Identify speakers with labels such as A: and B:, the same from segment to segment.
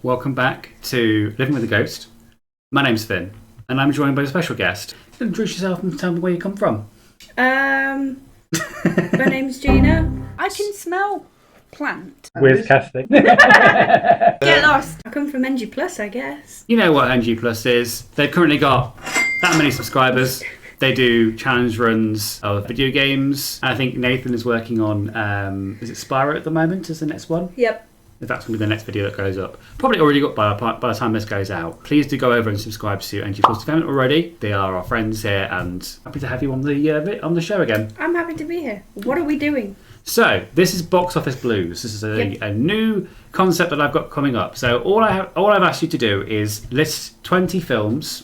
A: welcome back to Living with a Ghost. My name's Finn, and I'm joined by a special guest. Introduce yourself and tell me where you come from.
B: My name's Gina. I can smell plant.
A: With casting.
B: Get lost. I come from NG+, I guess.
A: You know what NG+ is. They've currently got that many subscribers. They do challenge runs of video games. I think Nathan is working on, is it Spyro at the moment is the next one?
B: Yep.
A: If that's going to be the next video that goes up. Probably already got by the time this goes out. Please do go over and subscribe to NG+. If you haven't already, they are our friends here and happy to have you on the show again.
B: I'm happy to be here. What are we doing?
A: So, this is Box Office Blues. This is a new concept that I've got coming up. So, all I've asked you to do is list 20 films.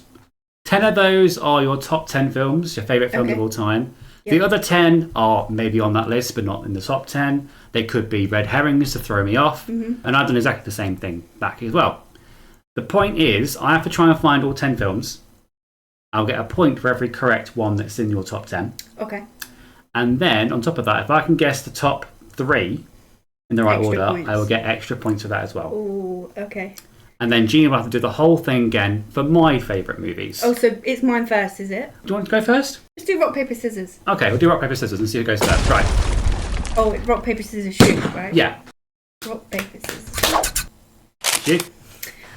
A: 10 of those are your top 10 films, your favourite films of all time. Yep. The other 10 are maybe on that list, but not in the top 10. They could be red herrings to throw me off. Mm-hmm. And I've done exactly the same thing back as well. The point is, I have to try and find all 10 films. I'll get a point for every correct one that's in your top 10.
B: Okay.
A: And then, on top of that, if I can guess the top 3 in the right order,
B: points.
A: I will get extra points for that as well.
B: Ooh, okay.
A: And then Gina will have to do the whole thing again for my favourite movies.
B: Oh, so it's mine first, is it?
A: Do you want to go first?
B: Let's do rock, paper, scissors.
A: Okay, we'll do rock, paper, scissors and see who goes first. Right.
B: Oh, it's rock, paper, scissors, shoot, right?
A: Yeah.
B: Rock, paper, scissors.
A: Shoot.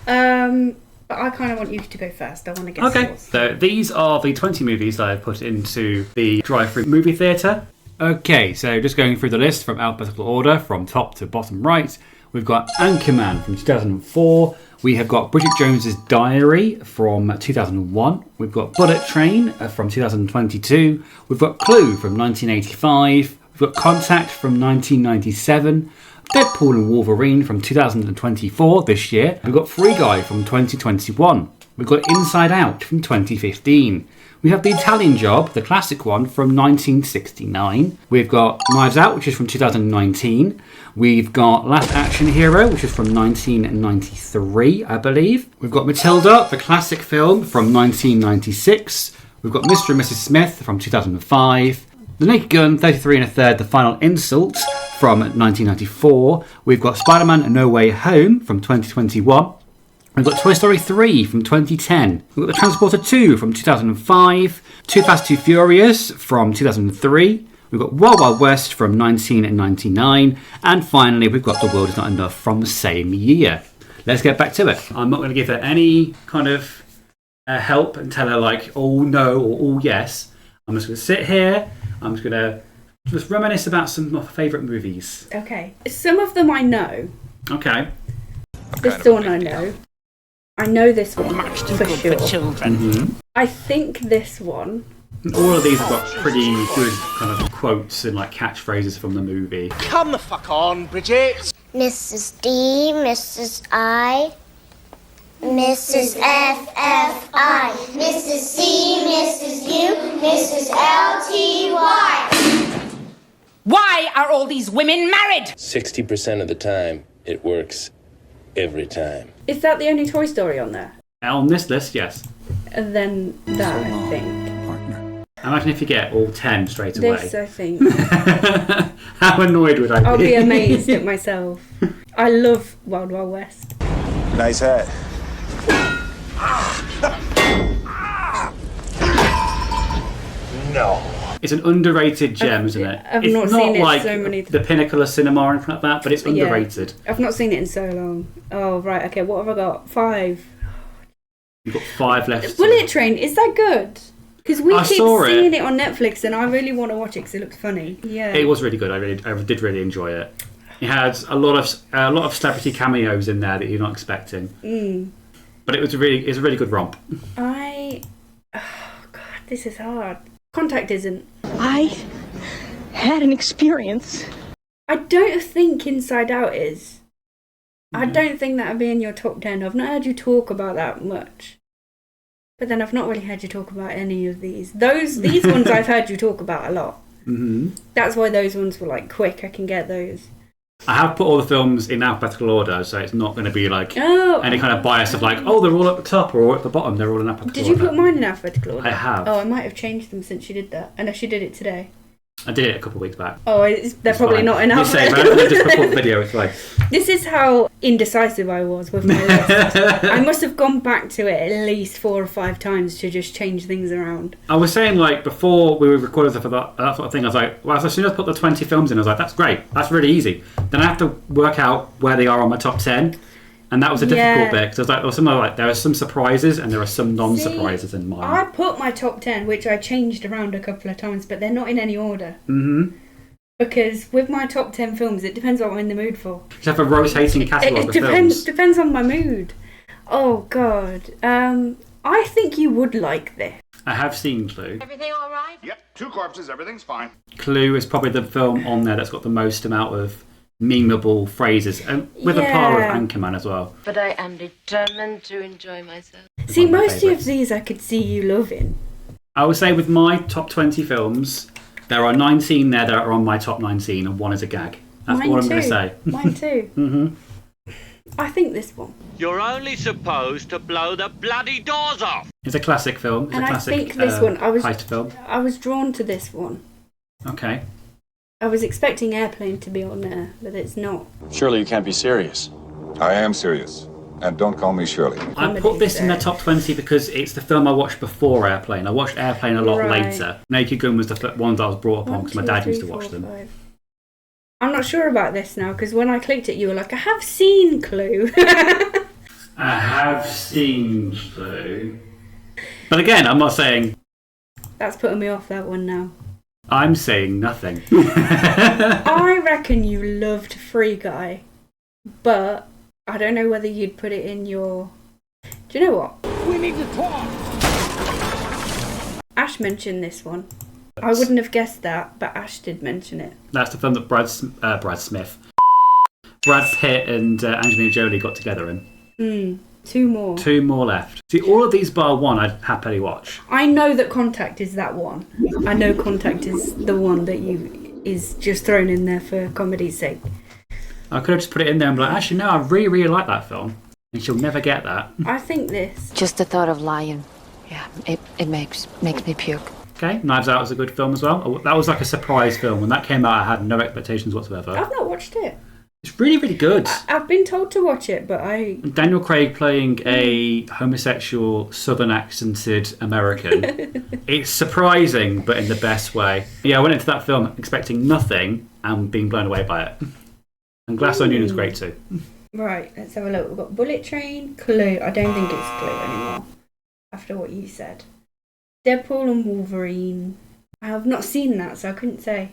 B: But I kind of want you to go first. I want to guess yours.
A: So these are the 20 movies that I've put into the drive-through movie theatre. Okay, so just going through the list from alphabetical order, from top to bottom right. We've got Anchorman from 2004. We have got Bridget Jones's Diary from 2001. We've got Bullet Train from 2022. We've got Clue from 1985. We've got Contact from 1997. Deadpool and Wolverine from 2024 this year. We've got Free Guy from 2021. We've got Inside Out from 2015. We have The Italian Job, the classic one, from 1969. We've got Knives Out, which is from 2019. We've got Last Action Hero, which is from 1993, I believe. We've got Matilda, the classic film, from 1996. We've got Mr. and Mrs. Smith from 2005. The Naked Gun, 33 1/3, The Final Insult, from 1994. We've got Spider-Man No Way Home from 2021. We've got Toy Story 3 from 2010. We've got The Transporter 2 from 2005. Too Fast, Too Furious from 2003. We've got Wild Wild West from 1999. And finally, we've got The World Is Not Enough from the same year. Let's get back to it. I'm not going to give her any kind of help and tell her like, oh no or oh yes. I'm just going to sit here. I'm just going to just reminisce about some of my favourite movies.
B: Okay. Some of them I know.
A: Okay.
B: This is the one I know. I know this one for sure.
C: For children.
A: Mm-hmm.
B: I think this one.
A: All of these have got pretty good kind of quotes and like catchphrases from the movie.
C: Come the fuck on, Bridget.
D: Mrs. D, Mrs. I, Mrs. F, F, I, Mrs. C, Mrs. U, Mrs. L, T, Y.
E: Why are all these women married?
F: 60% of the time, it works every time.
B: Is that the only Toy Story on there?
A: On this list, yes.
B: And then that, I think.
A: Imagine if you get all 10 straight away.
B: This, I think.
A: How annoyed would I be?
B: I'll be amazed at myself. I love Wild Wild West.
G: Nice hat.
F: No.
A: It's an underrated gem, isn't it?
B: I've
A: it's
B: not
A: not
B: seen it
A: like
B: so many
A: the pinnacle of cinema or anything like that, but it's underrated.
B: Yeah. I've not seen it in so long. Oh, right, okay, what have I got? 5.
A: You've got 5 left.
B: Bullet Train, is that good? Because we
A: I
B: keep
A: saw
B: seeing it on Netflix and I really want to watch it because it looks funny. Yeah.
A: It was really good. I did really enjoy it. It had a lot of celebrity cameos in there that you're not expecting.
B: Mm.
A: But it was a really good romp.
B: Oh God, this is hard. Contact isn't.
H: I had an experience.
B: I don't think Inside Out is. I don't think that would be in your top 10. I've not heard you talk about that much. But then I've not really heard you talk about any of these. These ones I've heard you talk about a lot.
A: Mm-hmm.
B: That's why those ones were like quick. I can get those.
A: I have put all the films in alphabetical order, so it's not going to be like any kind of bias of like, oh, they're all at the top or all at the bottom. They're all in alphabetical order.
B: Did you put mine in alphabetical order?
A: I have.
B: Oh, I might have changed them since you did that. Unless you did it today.
A: I did it a couple of weeks back.
B: Oh, they're probably
A: fine.
B: not enough.
A: You say, man, just before the video, it's fine.
B: This is how indecisive I was with my list. I must have gone back to it at least 4 or 5 times to just change things around.
A: I was saying, like, before we were recording stuff for that sort of thing, I was like, well, as soon as I put the 20 films in, I was like, that's great. That's really easy. Then I have to work out where they are on my top 10. And that was a difficult bit, because there are some surprises and there are some non-surprises in mine.
B: I put my top 10, which I changed around a couple of times, but they're not in any order. Mm-hmm. Because with my top 10 films, it depends what I'm in the mood for.
A: You have a rotating catalogue of films.
B: It depends on my mood. Oh, God. I think you would like this.
A: I have seen Clue.
G: Everything all right?
I: Yep, 2 corpses, everything's fine.
A: Clue is probably the film on there that's got the most amount of memeable phrases, and with a par of Anchorman as well.
G: But I am determined to enjoy myself.
B: See, most of these I could see you loving.
A: I would say with my top 20 films, there are 19 there that are on my top 19, and 1 is a gag. That's all I'm going to say.
B: Mine too. Mm-hmm. I think this one.
J: You're only supposed to blow the bloody doors off.
A: It's a classic film. It's
B: and
A: a classic,
B: I think this one,
A: heist film.
B: I was drawn to this one.
A: Okay.
B: I was expecting Airplane to be on there, but it's not.
K: Surely you can't be serious.
I: I am serious. And don't call me Shirley.
A: I put this in the top 20 because it's the film I watched before Airplane. I watched Airplane a lot later. Naked Gun was the one that I was brought up on because my dad used to watch them.
B: 5. I'm not sure about this now, because when I clicked it, you were like, I have seen Clue.
A: I have seen Clue. But again, I'm not saying...
B: That's putting me off that one now.
A: I'm saying nothing.
B: I reckon you loved Free Guy, but I don't know whether you'd put it in your... Do you know what?
J: We need to talk.
B: Ash mentioned this one. I wouldn't have guessed that, but Ash did mention it.
A: That's the film that Brad Pitt and Angelina Jolie got together in.
B: 2 more.
A: 2 more left. See, all of these bar 1 I'd happily watch.
B: I know that Contact is that one. I know Contact is the one that is just thrown in there for comedy's sake.
A: I could have just put it in there and be like, actually, no, I really, really like that film. And she'll never get that.
B: I think this.
G: Just the thought of lying. Yeah, it makes me puke.
A: Okay, Knives Out is a good film as well. That was like a surprise film. When that came out, I had no expectations whatsoever.
B: I've not watched it.
A: It's really, really good.
B: I've been told to watch it, but
A: Daniel Craig playing a homosexual, southern accented American. It's surprising, but in the best way. Yeah, I went into that film expecting nothing and being blown away by it. And Glass Onion is great too.
B: Right, let's have a look. We've got Bullet Train, Clue. I don't think it's Clue anymore, after what you said. Deadpool and Wolverine. I have not seen that, so I couldn't say.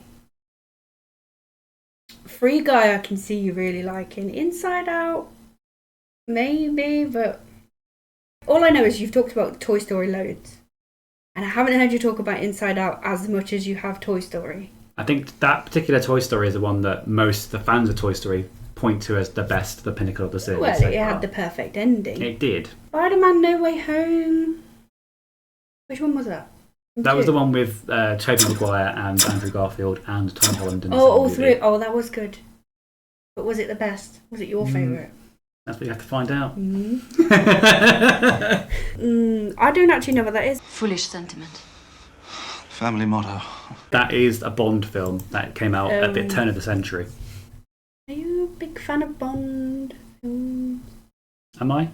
B: Free Guy I can see you really liking. Inside Out, maybe, but all I know is you've talked about Toy Story loads. And I haven't heard you talk about Inside Out as much as you have Toy Story.
A: I think that particular Toy Story is the one that most the fans of Toy Story point to as the best, the pinnacle of the series.
B: Well, it had the perfect ending.
A: It did.
B: Spider-Man No Way Home. Which one was that?
A: That was the one with Tobey Maguire and Andrew Garfield and Tom Holland.
B: All 3. Oh, that was good. But was it the best? Was it your favourite?
A: That's what you have to find out.
B: I don't actually know what that is.
G: Foolish sentiment.
K: Family motto.
A: That is a Bond film that came out at the turn of the century.
B: Are you a big fan of Bond?
A: Am I?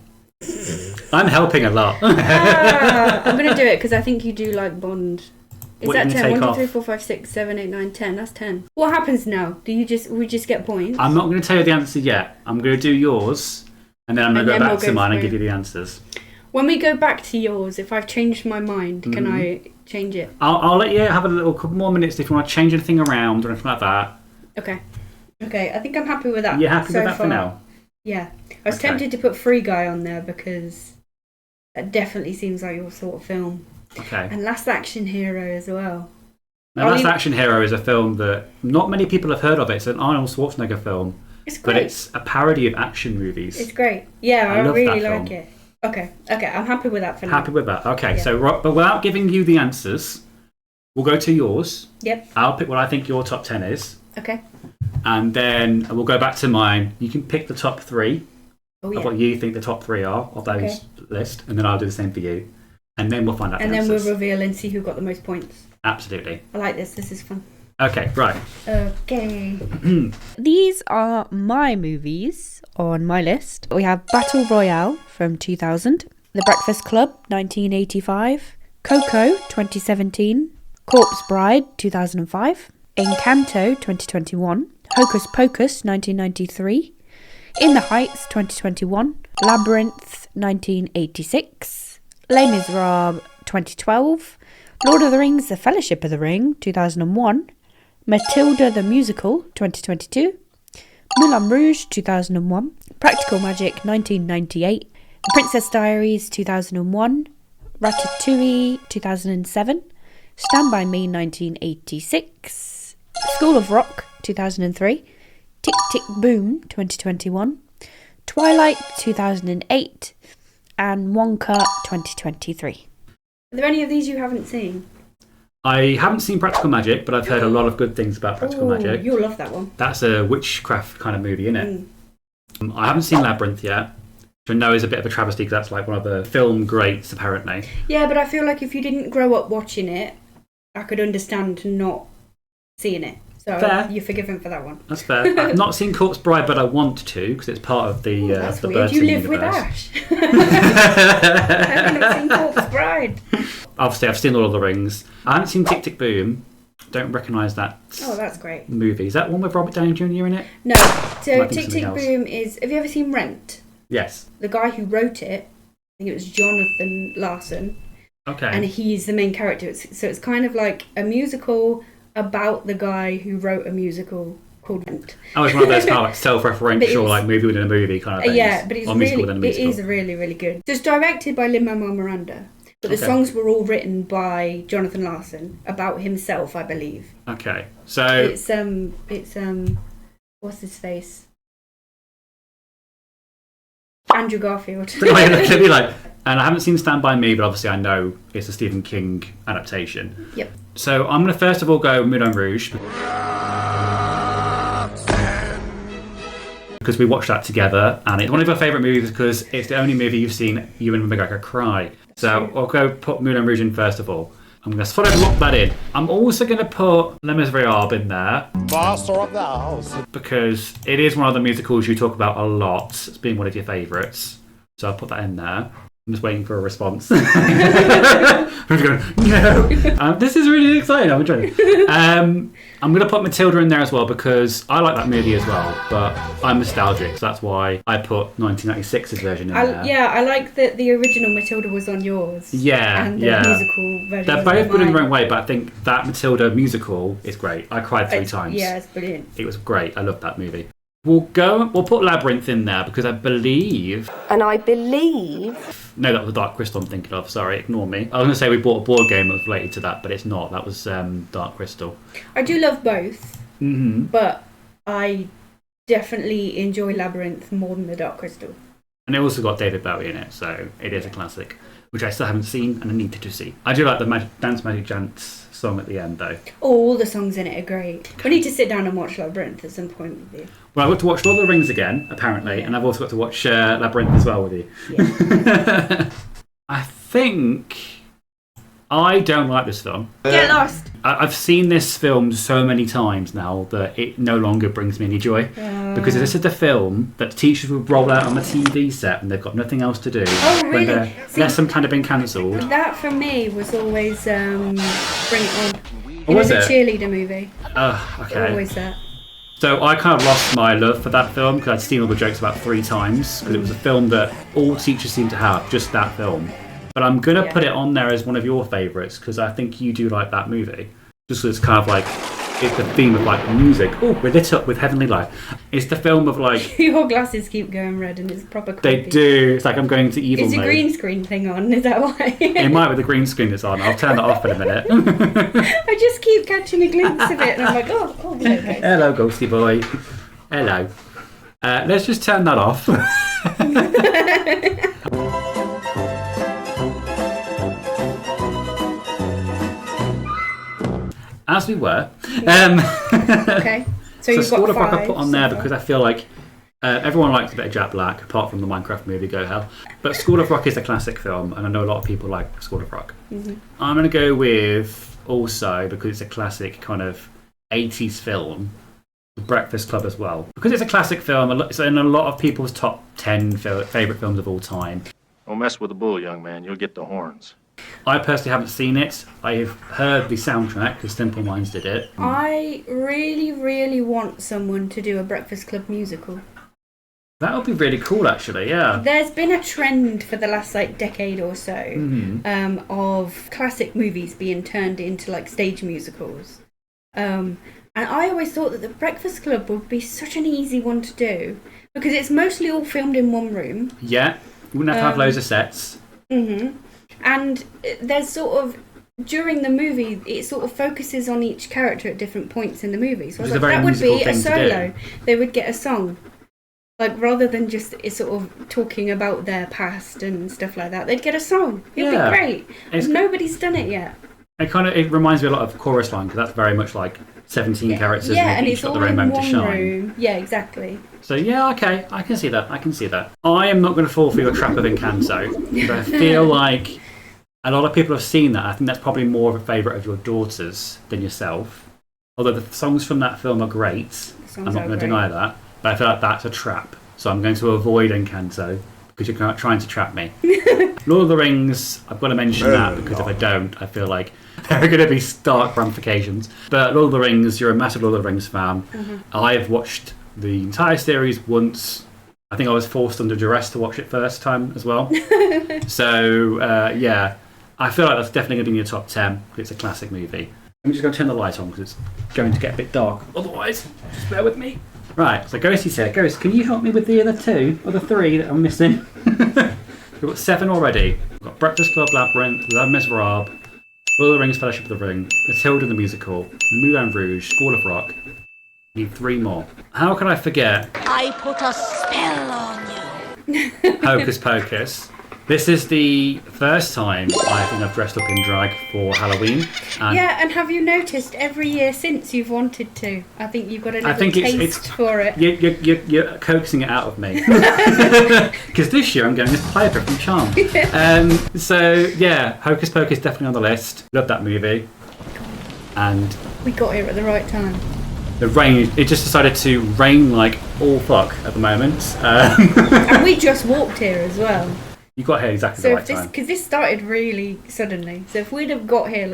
A: I'm helping a lot.
B: I'm going to do it because I think you do like Bond. Is
A: What
B: that
A: you
B: 10?
A: take
B: 1, 2,
A: off?
B: 3, 4, 5, 6, 7, 8, 9, 10. That's 10. What happens now? We just get points?
A: I'm not going to tell you the answer yet. I'm going to do yours, and then I'm going to go back to mine and
B: through.
A: give you the answers.
B: When we go back to yours, if I've changed my mind, can I change it?
A: I'll let you have a little couple more minutes if you want to change anything around or anything like that.
B: Okay. Okay, I think I'm happy with that.
A: You're happy
B: so
A: with that
B: far.
A: for now?
B: Yeah. I was tempted to put Free Guy on there because that definitely seems like your sort of film.
A: Okay.
B: And Last Action Hero as well.
A: Now, Last Action Hero is a film that not many people have heard of. It's an Arnold Schwarzenegger film.
B: It's great.
A: But it's a parody of action movies.
B: It's great. Yeah, I
A: love
B: really
A: that
B: like
A: film.
B: it. Okay, I'm happy with that for now.
A: Happy with that. Okay,
B: Yeah.
A: so but without giving you the answers, we'll go to yours.
B: Yep.
A: I'll pick what I think your top 10 is.
B: Okay.
A: And then we'll go back to mine. You can pick the top 3
B: Oh,
A: of
B: yeah.
A: what you think the top 3 are of those list, and then I'll do the same for you. And then we'll find out
B: And
A: the
B: then
A: answers.
B: we'll reveal and see who got the most points.
A: Absolutely.
B: I like this. This is fun.
A: Okay, right.
B: Okay.
L: These are my movies on my list. We have Battle Royale from 2000, The Breakfast Club 1985, Coco 2017, Corpse Bride 2005, Encanto 2021, Hocus Pocus 1993, In the Heights 2021, Labyrinth 1986, Les Miserables 2012, Lord of the Rings The Fellowship of the Ring 2001, Matilda the Musical 2022, Moulin Rouge 2001, Practical Magic 1998, The Princess Diaries 2001, Ratatouille 2007, Stand By Me 1986, School of Rock 2003, Tick Tick Boom 2021, Twilight 2008, and Wonka 2023.
B: Are there any of these you haven't seen?
A: I haven't seen Practical Magic, but I've heard a lot of good things about Practical Magic.
B: You'll love that one.
A: That's a witchcraft kind of movie, isn't it? I haven't seen Labyrinth yet, which I know is a bit of a travesty because that's like one of the film greats, apparently.
B: Yeah, but I feel like if you didn't grow up watching it, I could understand not seeing it. So
A: Fair.
B: you're forgiven for that one.
A: That's fair. I've not seen Corpse Bride, but I want to because it's part of the
B: That's
A: the
B: weird.
A: Birdsong
B: You live
A: universe.
B: with Ash. I've never seen Corpse Bride.
A: Obviously, I've seen Lord of the Rings. I haven't seen Tick Tick Boom. Don't recognise that.
B: Oh, that's great.
A: Movie. Is that one with Robert Downey Jr. in it?
B: No. So
A: Might be
B: Tick
A: something
B: Tick
A: else.
B: Boom is. Have you ever seen Rent?
A: Yes.
B: The guy who wrote it, I think it was Jonathan Larson.
A: Okay.
B: And he's the main character. So it's kind of like a musical about the guy who wrote a musical called Rent.
A: Oh, it's one of those kind of like
B: But
A: self-referential,
B: it's-
A: like movie within a movie kind of things.
B: Yeah, but it's
A: or musical
B: really,
A: within a
B: it
A: musical.
B: is really, really good. It's directed by Lin-Manuel Miranda, but the
A: Okay.
B: songs were all written by Jonathan Larson about himself, I believe.
A: Okay, so
B: It's what's his face? Andrew Garfield.
A: it'd be like, and I haven't seen Stand By Me, but obviously I know it's a Stephen King adaptation.
B: Yep.
A: So I'm going to first of all go Moulin Rouge because we watched that together, and it's one of our favourite movies because it's the only movie you've seen Ewan McGregor cry. So I'll go put Moulin Rouge in first of all. I'm going to sort of lock that in. I'm also going to put Les Miserables in there.
C: Master of the house.
A: Because it is one of the musicals you talk about a lot. It's being one of your favourites. So I'll put that in there. I'm just waiting for a response. I'm going, no. This is really exciting. I'm enjoying it. I'm going to put Matilda in there as well because I like that movie as well, but I'm nostalgic, so that's why I put 1996's version in there.
B: Yeah, I like that the original Matilda was on yours.
A: Yeah,
B: and the
A: yeah.
B: musical version.
A: They're
B: was
A: both
B: on
A: good in
B: mine.
A: their own way, but I think that Matilda musical is great. I cried 3
B: It's-
A: times.
B: Yeah, it's brilliant.
A: It was great. I loved that movie. We'll put Labyrinth in there because I believe...
H: And I believe...
A: No, that was Dark Crystal I'm thinking of. Sorry, ignore me. I was going to say we bought a board game that was related to that, but it's not. That was Dark Crystal.
B: I do love both,
A: Mm-hmm.
B: but I definitely enjoy Labyrinth more than the Dark Crystal.
A: And it also got David Bowie in it, so it is a classic, which I still haven't seen and I needed to see. I do like the Dance Magic Dance song at the end, though.
B: Oh, all the songs in it are great. We need to sit down and watch Labyrinth at some point with you.
A: Well, I've got to watch Lord of the Rings again, apparently, and I've also got to watch Labyrinth as well with you.
B: Yeah.
A: I think I don't like this film.
B: Get lost.
A: I've seen this film so many times now that it no longer brings me any joy. Because this is the film that teachers would roll out on the TV set when they've got nothing else to do.
B: Oh,
A: When
B: really?
A: their lesson kind of been cancelled.
B: That for me was always Bring It On.
A: Oh,
B: It
A: was
B: was a
A: it?
B: cheerleader movie.
A: Okay.
B: Always that.
A: So I kind of lost my love for that film because I'd seen all the jokes about 3 times because it was a film that all teachers seem to have, just that film. But I'm going to put it on there as one of your favourites because I think you do like that movie. Just 'cause it's kind of like, it's the theme of like music. Oh, we're lit up with heavenly light. It's the film of like...
B: Your glasses keep going red and it's proper creepy.
A: They do. It's like I'm going to evil
B: Is the
A: mode.
B: green screen thing on? Is that why?
A: It might with the green screen that's on. I'll turn that off in a minute.
B: I just keep catching a glimpse of it and I'm like, oh, okay.
A: Hello, ghosty boy. Hello. Let's just turn that off. As we were.
B: Okay. So you've
A: School
B: got
A: of Rock I
B: 5
A: put on
B: so
A: there
B: far.
A: because I feel like everyone likes a bit of Jack Black, apart from the Minecraft movie Go Hell. But School of Rock is a classic film, and I know a lot of people like School of Rock.
B: Mm-hmm.
A: I'm going to go with also, because it's a classic kind of 80s film, The Breakfast Club, as well. Because it's a classic film, it's in a lot of people's top 10 favourite films of all time.
K: Don't mess with the bull, young man. You'll get the horns.
A: I personally haven't seen it. I've heard the soundtrack because Simple Minds did it.
B: I really, really want someone to do a Breakfast Club musical.
A: That would be really cool, actually, yeah.
B: There's been a trend for the last decade or so of classic movies being turned into stage musicals. And I always thought that The Breakfast Club would be such an easy one to do because it's mostly all filmed in one room.
A: Yeah, you wouldn't have to have loads of sets.
B: And there's sort of, during the movie, it sort of focuses on each character at different points in the movie. So I was like, that would be a solo. They would get a song. Rather than just sort of talking about their past and stuff like that, they'd get a song. It'd be great. Nobody's done it yet.
A: It reminds me a lot of Chorus Line, because that's very much 17 characters
B: and
A: each
B: it's
A: got
B: all
A: their own
B: in
A: moment to
B: one
A: shine.
B: room. Yeah, exactly.
A: So yeah, okay, I can see that. I am not going to fall for your trap of Encanto, but I feel like a lot of people have seen that. I think that's probably more of a favourite of your daughters than yourself. Although the songs from that film are great, I'm not going to deny that. But I feel like that's a trap, so I'm going to avoid Encanto because you're trying to trap me. Lord of the Rings, I've got to mention that because if I don't, I feel like there are going to be stark ramifications. But Lord of the Rings, you're a massive Lord of the Rings fan. I've watched the entire series once. I think I was forced under duress to watch it first time as well. So, yeah, I feel like that's definitely going to be in your top 10 because it's a classic movie. I'm just going to turn the light on because it's going to get a bit dark. Otherwise, just bear with me. Right, so Ghosty said, Ghost, can you help me with the other two or the three that I'm missing? We've got 7 already. We've got Breakfast Club, Labyrinth, Les Miserables, Lord of the Rings, Fellowship of the Ring, Matilda the Musical, Moulin Rouge, School of Rock. Need 3 more. How can I forget?
E: I put a spell on you.
A: Hocus Pocus. This is the first time I think I've dressed up in drag for Halloween.
B: And have you noticed every year since you've wanted to? I think you've got a little taste for it.
A: You're coaxing it out of me. Because this year I'm going as Piper from Charmed. So, yeah, Hocus Pocus definitely on the list. Love that movie. And
B: we got here at the right time.
A: The rain, it just decided to rain like all fuck at the moment.
B: And we just walked here as well.
A: You got here exactly the right time.
B: Because this started really suddenly. So if we'd have got here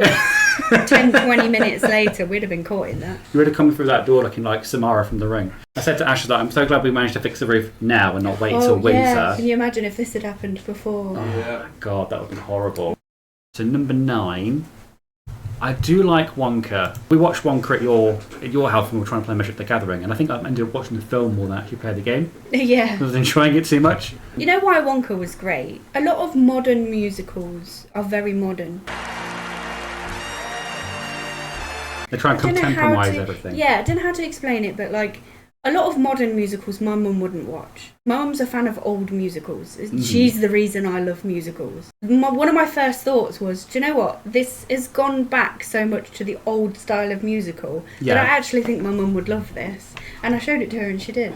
B: 10, 20 minutes later, we'd have been caught in that.
A: You would have come through that door looking like Samara from The Ring. I said to Ashley that I'm so glad we managed to fix the roof now and not wait till winter.
B: Can you imagine if this had happened before?
A: Oh, yeah. God, that would have been horrible. So number 9, I do like Wonka. We watched Wonka at your house when we were trying to play Magic the Gathering, and I think I ended up watching the film more than actually play the game.
B: Yeah.
A: I was enjoying it too much.
B: You know why Wonka was great? A lot of modern musicals are very modern.
A: They try and compromise everything.
B: Yeah, I don't know how to explain it, but a lot of modern musicals my mum wouldn't watch. My mum's a fan of old musicals. She's the reason I love musicals. One of my first thoughts was, do you know what? This has gone back so much to the old style of musical that I actually think my mum would love this. And I showed it to her and she did.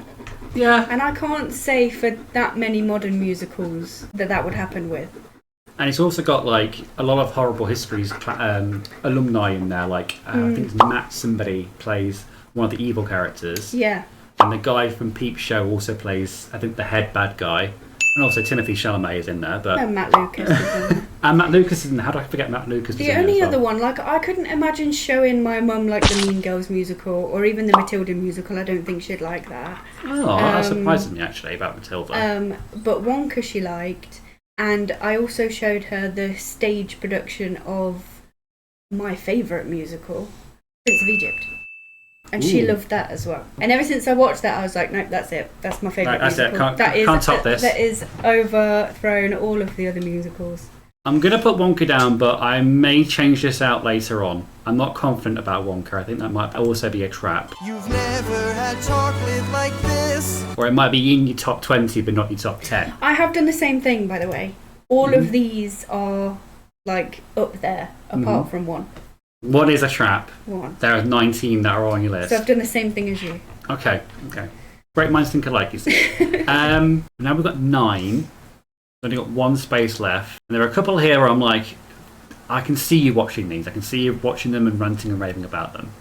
A: Yeah.
B: And I can't say for that many modern musicals that would happen with.
A: And it's also got a lot of horrible histories alumni in there. I think it's Matt somebody plays one of the evil characters.
B: Yeah.
A: And the guy from Peep Show also plays, I think, the head bad guy. And also Timothy Chalamet is in there. But
B: no, Matt Lucas is in there.
A: And Matt Lucas is in there. How do I forget Matt Lucas?
B: The only other one, I couldn't imagine showing my mum the Mean Girls musical or even the Matilda musical. I don't think she'd like that.
A: Oh, that surprised me actually about Matilda.
B: But Wonka she liked. And I also showed her the stage production of my favourite musical, Prince of Egypt. And she loved that as well. And ever since I watched that, I was like, nope, that's it. That's my favourite musical.
A: That's it. Can't top this.
B: That is overthrown all of the other musicals.
A: I'm going to put Wonka down, but I may change this out later on. I'm not confident about Wonka. I think that might also be a trap.
M: You've never had chocolate like this.
A: Or it might be in your top 20, but not your top 10.
B: I have done the same thing, by the way. All of these are, up there, apart from one.
A: One is a trap.
B: One.
A: There are 19 that are on your list.
B: So I've done the same thing as you.
A: Okay. Great minds think alike, you see. Now we've got 9. We've only got 1 space left. And there are a couple here where I'm like, I can see you watching these. I can see you watching them and ranting and raving about them.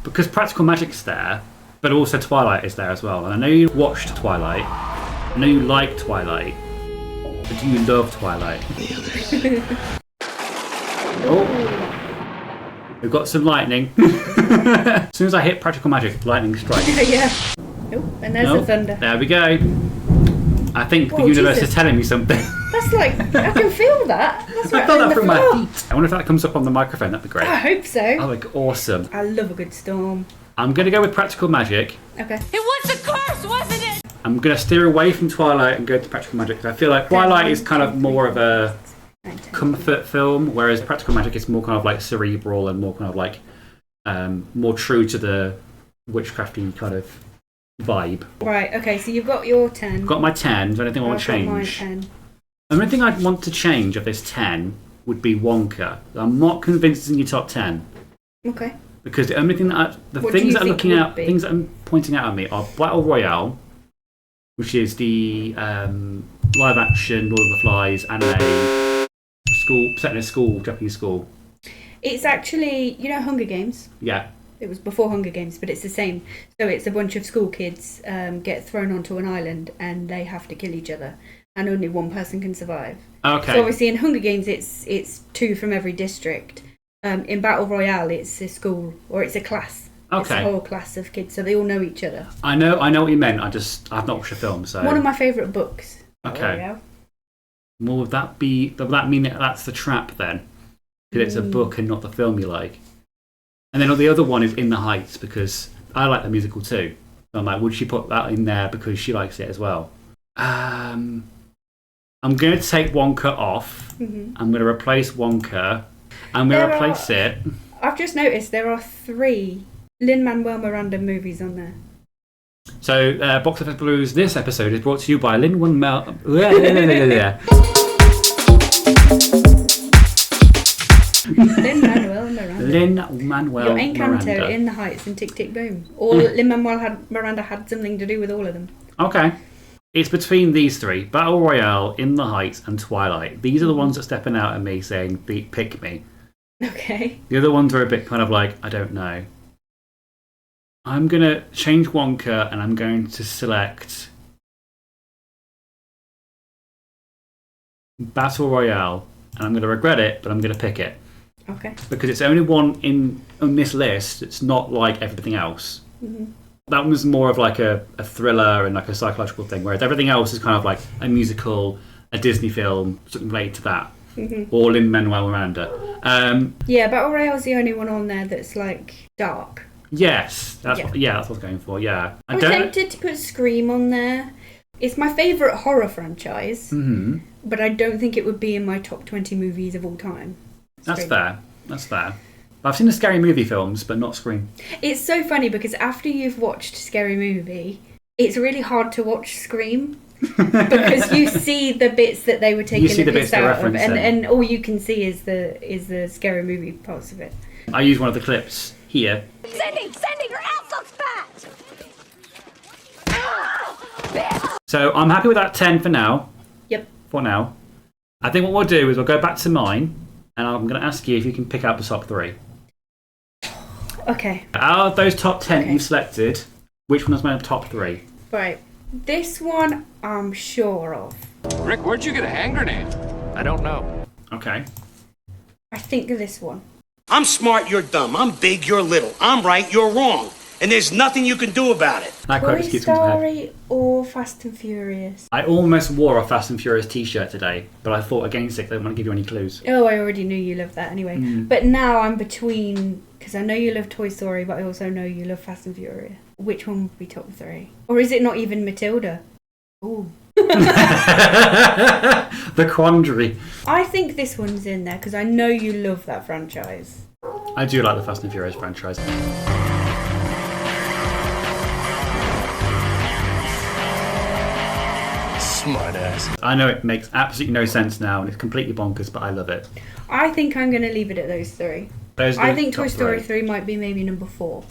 A: because Practical Magic's there, but also Twilight is there as well. And I know you watched Twilight. I know you like Twilight. But do you love Twilight? Oh. We've got some lightning. As soon as I hit Practical Magic, lightning strikes.
B: Yeah. Oh, and there's the thunder.
A: There we go. I think the universe is telling me something.
B: That's like, I can feel that. That's
A: I felt that from my feet. I wonder if that comes up on the microphone. That'd be great.
B: I hope so.
A: Oh, like awesome.
B: I love a good storm.
A: I'm going to go with Practical Magic.
B: Okay.
E: It was a curse, wasn't it?
A: I'm going to steer away from Twilight and go to Practical Magic because I feel like Twilight is kind of more of a comfort film, whereas Practical Magic is more kind of like cerebral and more kind of like more true to the witchcrafty kind of vibe.
B: Right, okay, so you've got your 10.
A: Got my 10. Is there anything I want to change?
B: My 10.
A: The only thing I'd want to change of this 10 would be Wonka. I'm not convinced it's in your top 10.
B: Okay.
A: Because the only thing that things that are looking at, things that I'm pointing out at me are Battle Royale, which is the live action Lord of the Flies anime set in a school, Japanese school.
B: It's actually, you know, Hunger Games.
A: Yeah.
B: It was before Hunger Games, but it's the same. So it's a bunch of school kids get thrown onto an island and they have to kill each other, and only one person can survive.
A: Okay.
B: So obviously in Hunger Games, it's 2 from every district. In Battle Royale, it's a school or it's a class.
A: Okay.
B: It's a whole class of kids, so they all know each other.
A: I know what you meant. I've not watched the film, so.
B: One of my favourite books.
A: Okay. Well, would that mean that's the trap then? Because it's a book and not the film you like. And then the other one is In the Heights, because I like the musical too. So I'm like, would she put that in there because she likes it as well? I'm going to take Wonka off. Mm-hmm. I'm going to replace Wonka. I'm going to replace it. I've
B: just noticed there are 3 Lin-Manuel Miranda movies on there.
A: So, Box Office Blues, this episode is brought to you by Lin-Manuel Miranda. Lin-Manuel
B: Your Encanto,
A: Miranda.
B: In the Heights, and Tick Tick Boom. All Lin-Manuel Miranda had something to do with all of them.
A: Okay. It's between these 3. Battle Royale, In the Heights, and Twilight. These are the ones that are stepping out at me saying, pick me.
B: Okay.
A: The other ones are a bit kind of like, I don't know. I'm going to change Wonka and I'm going to select Battle Royale. And I'm going to regret it, but I'm going to pick it.
B: Okay.
A: Because it's the only one on this list that's not like everything else. Mm-hmm. That one's more of like a thriller and like a psychological thing, whereas everything else is kind of like a musical, a Disney film, something related to that. Mm-hmm. Or Lin-Manuel Miranda.
B: Yeah, Battle Royale's the only one on there that's like dark.
A: Yes, that's what I was going for. Yeah,
B: I was tempted to put Scream on there. It's my favourite horror franchise, mm-hmm. but I don't think it would be in my top 20 movies of all time.
A: That's fair. I've seen the Scary Movie films, but not Scream.
B: It's so funny because after you've watched Scary Movie, it's really hard to watch Scream. Because you see the bits that they were taking the piss out of, and all you can see is the Scary Movie parts of it.
A: I use one of the clips here.
E: Cindy, your ass looks fat!
A: So I'm happy with that 10 for now.
B: Yep.
A: For now. I think what we'll do is we'll go back to mine, and I'm going to ask you if you can pick out the top 3.
B: Okay.
A: Out of those top 10 you've selected, which one is my top 3?
B: Right. This one I'm sure of.
N: Rick, where'd you get a hand grenade? I don't know.
A: Okay.
B: I think this one.
C: I'm smart, you're dumb. I'm big, you're little. I'm right, you're wrong. And there's nothing you can do about it.
B: Toy Story or Fast and Furious?
A: I almost wore a Fast and Furious t-shirt today, but I thought against it, they didn't want to give you any clues.
B: Oh, I already knew you loved that anyway. But now I'm between, because I know you love Toy Story, but I also know you love Fast and Furious. Which one would be top 3? Or is it not even Matilda? Ooh.
A: The quandary.
B: I think this one's in there because I know you love that franchise.
A: I do like the Fast and Furious franchise.
N: Smart ass.
A: I know it makes absolutely no sense now and it's completely bonkers, but I love it.
B: I think I'm going to leave it at those 3. I think Toy Story 3 might be maybe number 4.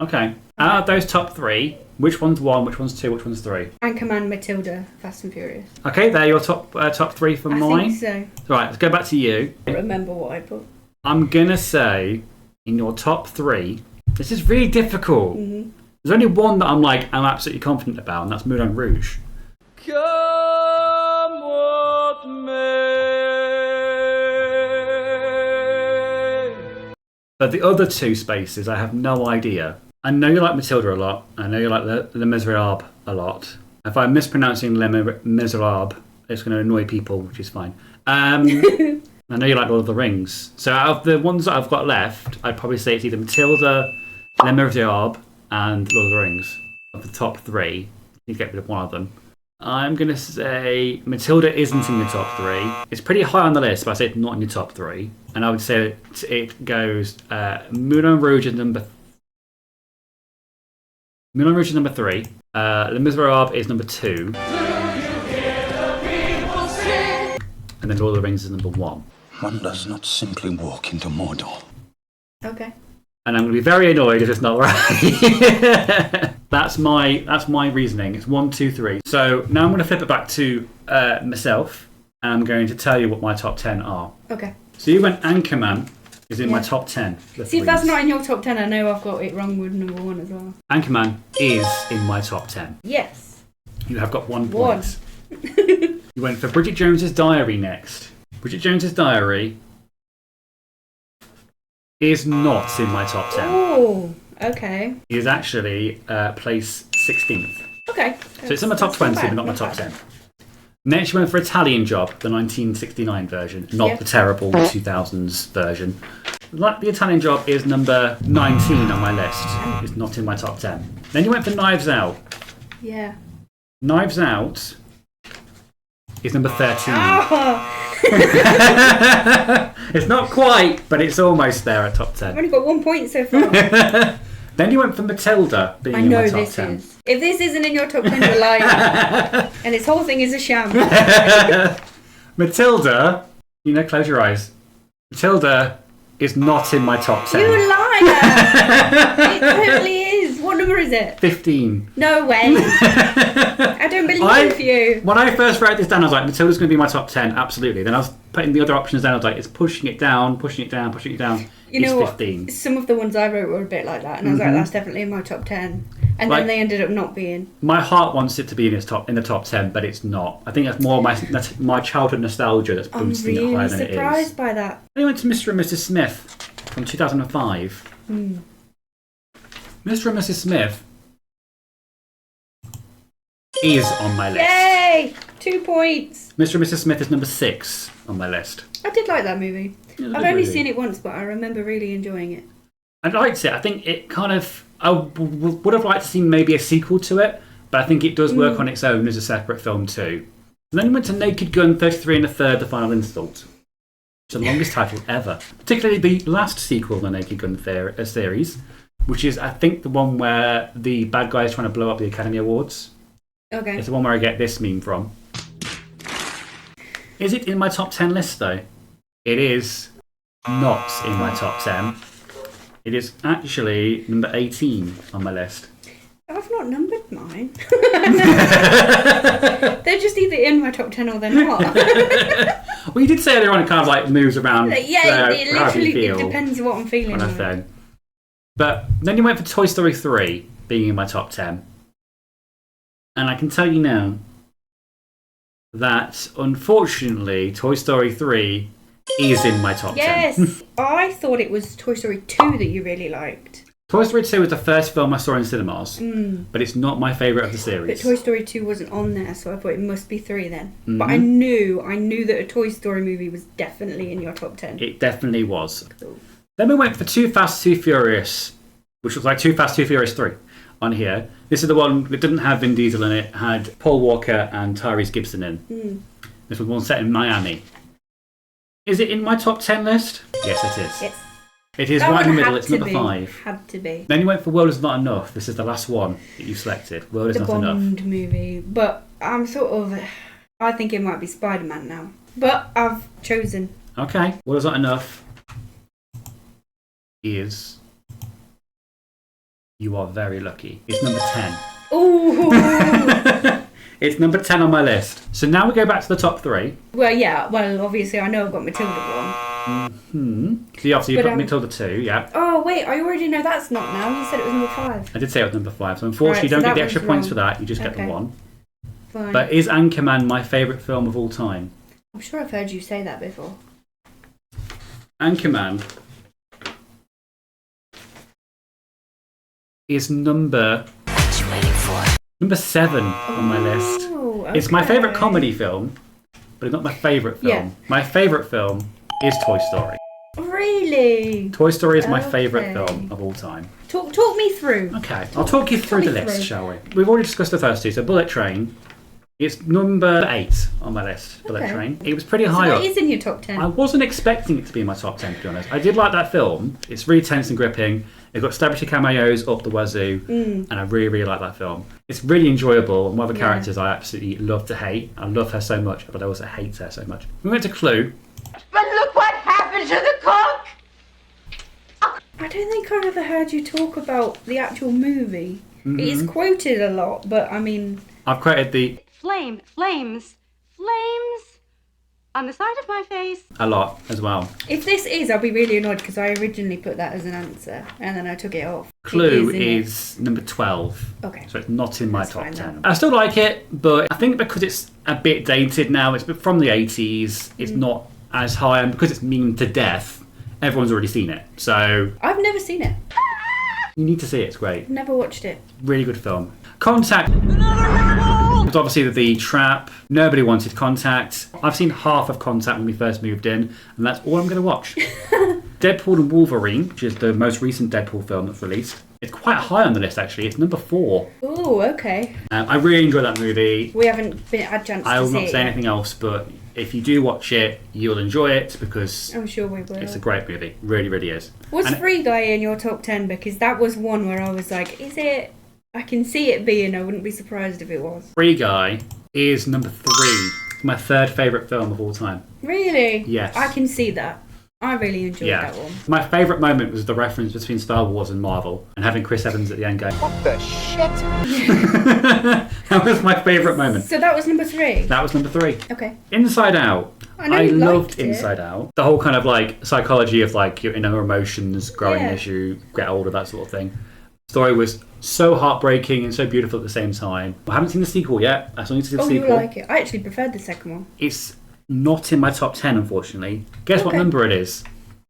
A: Okay. Out of those top 3, which one's 1, which one's 2, which one's 3?
B: Anchorman, Matilda, Fast and Furious.
A: Okay, they're your top 3 for mine.
B: I think so.
A: Right, let's go back to you.
B: I remember what I put.
A: I'm going to say, in your top 3, This is really difficult.
B: Mm-hmm.
A: There's only one that I'm absolutely confident about, and that's Moulin Rouge.
M: Come what may.
A: But the other two spaces, I have no idea. I know you like Matilda a lot. I know you like Les Miserables a lot. If I'm mispronouncing Les Miserables, it's going to annoy people, which is fine. I know you like Lord of the Rings. So out of the ones that I've got left, I'd probably say it's either Matilda, Les Miserables, and Lord of the Rings. Of the top three, you get rid of one of them. I'm going to say Matilda isn't in the top three. It's pretty high on the list, but I say it's not in your top three. And I would say it goes Moulin Rouge is number 3. Les Miserables is number 2. And then Lord of the Rings is number 1.
O: One does not simply walk into Mordor.
B: Okay.
A: And I'm going to be very annoyed if it's not right. That's my reasoning. It's 1, 2, 3. So now I'm going to flip it back to myself, and I'm going to tell you what my top 10 are.
B: Okay.
A: So you went Anchorman is in my top 10.
B: See, if that's not in your top 10, I know I've got it wrong with number 1 as well.
A: Anchorman is in my top 10.
B: Yes.
A: You have got 1 point. You went for Bridget Jones's Diary next. Bridget Jones's Diary is not in my top 10.
B: Oh, okay.
A: It is actually place 16th.
B: Okay.
A: So it's in my top 20, but not my top 10. Next, you went for Italian Job, the 1969 version, not the terrible 2000s version. The Italian Job is number 19 on my list. It's not in my top 10. Then you went for Knives Out.
B: Yeah.
A: Knives Out is number 13.
B: Oh.
A: It's not quite, but it's almost there at top 10.
B: I've only got 1 point so far.
A: Then you went for Matilda being in my top 10.
B: Is. If this isn't in your top 10, you're lying. And this whole thing is a sham.
A: Matilda, close your eyes. Matilda is not in my top 10.
B: You liar! It totally is. What number is it?
A: 15.
B: No way. I don't believe you.
A: When I first wrote this down, I was like, Matilda's going to be my top 10, absolutely. Then I was putting the other options down, I was like, it's pushing it down.
B: You know
A: it's
B: what?
A: 15.
B: Some of the ones I wrote were a bit like that, and I was like, that's definitely in my top 10. And then they ended up not being.
A: My heart wants it to be in the top 10, but it's not. I think that's more my childhood nostalgia that's boosting it higher than it is.
B: I'm really surprised by that.
A: Then we went to Mr. and Mrs. Smith from 2005. Mr. and Mrs. Smith is on my list.
B: Yay! 2 points.
A: Mr. and Mrs. Smith is number 6 on my list.
B: I did like that movie.
A: I've
B: only seen it once, but I remember really enjoying it.
A: I liked it. I think it kind of... I would have liked to see maybe a sequel to it, but I think it does work on its own as a separate film too. And then we went to Naked Gun 33 and a Third, The Final Insult. It's the longest title ever. Particularly the last sequel, the Naked Gun series, which is, I think, the one where the bad guy is trying to blow up the Academy Awards.
B: Okay.
A: It's the one where I get this meme from. Is it in my top 10 list, though? It is not in my top 10. It is actually number 18 on my list.
B: I've not numbered mine. They're just either in my top 10 or they're not.
A: Well, you did say earlier on it kind of like moves around.
B: Yeah, it literally depends what I'm feeling.
A: But then you went for Toy Story 3 being in my top 10. And I can tell you now that, unfortunately, Toy Story 3 is in my top 10.
B: Yes! I thought it was Toy Story 2 that you really liked.
A: Toy Story 2 was the first film I saw in cinemas, but it's not my favourite of the series.
B: But Toy Story 2 wasn't on there, so I thought it must be 3 then. But I knew that a Toy Story movie was definitely in your top 10.
A: It definitely was. Cool. Then we went for Too Fast, Too Furious, which was like Too Fast, Too Furious 3 on here. This is the one that didn't have Vin Diesel in it, had Paul Walker and Tyrese Gibson in. This was one set in Miami. Is it in my top 10 list? Yes, it is.
B: Yes.
A: It is right in the middle. It's number 5.
B: Had to be.
A: Then you went for World Is Not Enough. This is the last one that you selected. World Is Not Enough.
B: The Bond movie. But I'm I think it might be Spider-Man now. But I've chosen.
A: Okay. World Is Not Enough is... You are very lucky. It's number 10.
B: Ooh!
A: It's number 10 on my list. So now we go back to the top 3.
B: Well, yeah. Well, obviously I know I've got Matilda 1.
A: So you obviously put me till the 2, yeah.
B: Oh, wait, I already know that's not now. You said it was number 5.
A: I did say it was number 5, so unfortunately you don't get the extra points for that, you just get the 1.
B: Fine.
A: But is Anchorman my favourite film of all time?
B: I'm sure I've heard you say that before.
A: Anchorman is number 7 on my list.
B: Okay.
A: It's my favourite comedy film, but it's not my favourite film.
B: Yeah.
A: My favourite film is Toy Story.
B: Really?
A: Toy Story is my favourite film of all time.
B: Talk me through.
A: Okay, I'll talk you through the list, shall we? We've already discussed the first 2, so Bullet Train. It's number 8 on my list, Bullet Train. It was pretty high up.
B: It is in your top 10.
A: I wasn't expecting it to be in my top 10, to be honest. I did like that film. It's really tense and gripping. It's got celebrity cameos up the wazoo, and I really, really like that film. It's really enjoyable, and one of the characters I absolutely love to hate. I love her so much, but I also hate her so much. We went to Clue.
E: But look what happened to the cook!
B: I don't think I've ever heard you talk about the actual movie. It is quoted a lot, but I mean...
A: I've quoted the...
P: Flames on the side of my face.
A: a lot as well.
B: If this is, I'll be really annoyed because I originally put that as an answer and then I took it off.
A: Clue is number 12.
B: Okay.
A: So it's not in my top 10. I still like it, but I think because it's a bit dated now, it's from the 80s, it's not as high, and because it's mean to death, everyone's already seen it. So
B: I've never seen it.
A: you need to see it, it's great.
B: Never watched it.
A: Really good film. Contact was obviously the trap. Nobody wanted Contact. I've seen half of Contact when we first moved in, and that's all I'm going to watch. Deadpool and Wolverine, which is the most recent Deadpool film that's released. It's quite high on the list, actually. It's number 4.
B: Oh, okay.
A: I really enjoyed that movie.
B: We haven't been had a chance to see it.
A: I will not say anything else, but if you do watch it, you'll enjoy it because
B: I'm sure we will.
A: It's a great movie. Really, really is.
B: Was Free Guy in your top 10? Because that was one where I was like, is it? I can see it being. I wouldn't be surprised if it was.
A: Free Guy is number 3. It's my 3rd favourite film of all time.
B: Really?
A: Yes.
B: I can see that. I really enjoyed that one.
A: My favourite moment was the reference between Star Wars and Marvel and having Chris Evans at the end going, "What the shit?" That was my favourite moment.
B: So that was number 3?
A: That was number 3.
B: Okay.
A: Inside Out.
B: I
A: loved Inside Out. The whole kind of like psychology of like your inner emotions growing as you get older, that sort of thing. The story was so heartbreaking and so beautiful at the same time. I haven't seen the sequel yet. I still need to see the sequel.
B: You like it? I actually preferred the second one.
A: It's not in my top 10, unfortunately. Guess what number it is?